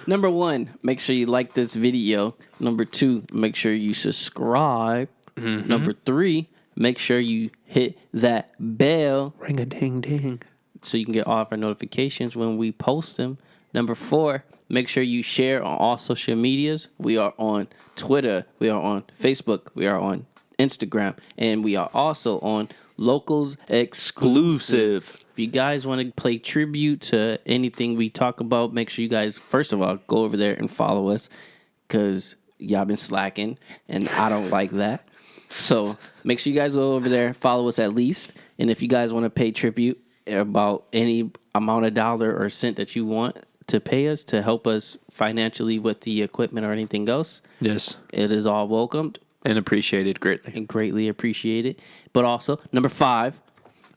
Number 1, make sure you like this video. Number 2, make sure you subscribe. Mm-hmm. Number 3, make sure you hit that bell. Ring a ding ding. So you can get all of our notifications when we post them. Number 4, make sure you share on all social medias. We are on Twitter. We are on Facebook. We are on Instagram. And we are also on Locals Exclusive. If you guys want to play tribute to anything we talk about, make sure you guys, first of all, go over there and follow us. Because y'all been slacking. And I don't like that. So make sure you guys go over there, follow us at least. And if you guys want to pay tribute about any amount of dollar or cent that you want to pay us to help us financially with the equipment or anything else, yes, it is all welcomed and appreciated greatly. And greatly appreciated. But also, number 5,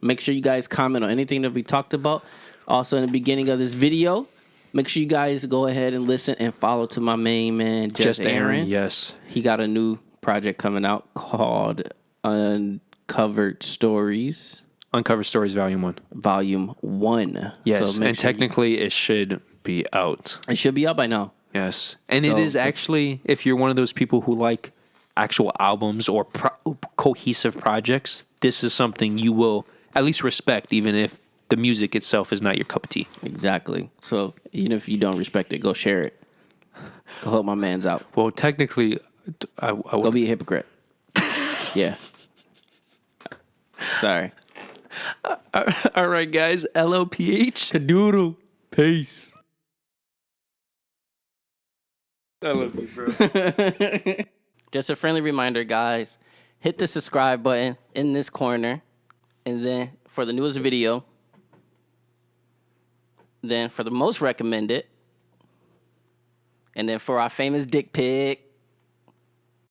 make sure you guys comment on anything that we talked about. Also, in the beginning of this video, make sure you guys go ahead and listen and follow to my main man, Just Aaron. Yes, he got a new project coming out called Uncovered Stories. Uncovered Stories Volume 1. Volume 1. Yes, so and technically it should be out. It should be out by now. Yes. And so, it is actually, if you're one of those people who like actual albums or cohesive projects, this is something you will at least respect, even if the music itself is not your cup of tea. Exactly. So even if you don't respect it, go share it. Go help my mans out. Well, technically, I go be a hypocrite. Yeah. Sorry. All right, guys. LOPH. Kadoodle. Peace. I love you, bro. Just a friendly reminder, guys. hit the subscribe button in this corner. And then for the newest video, then for the most recommended, and then for our famous dick pic,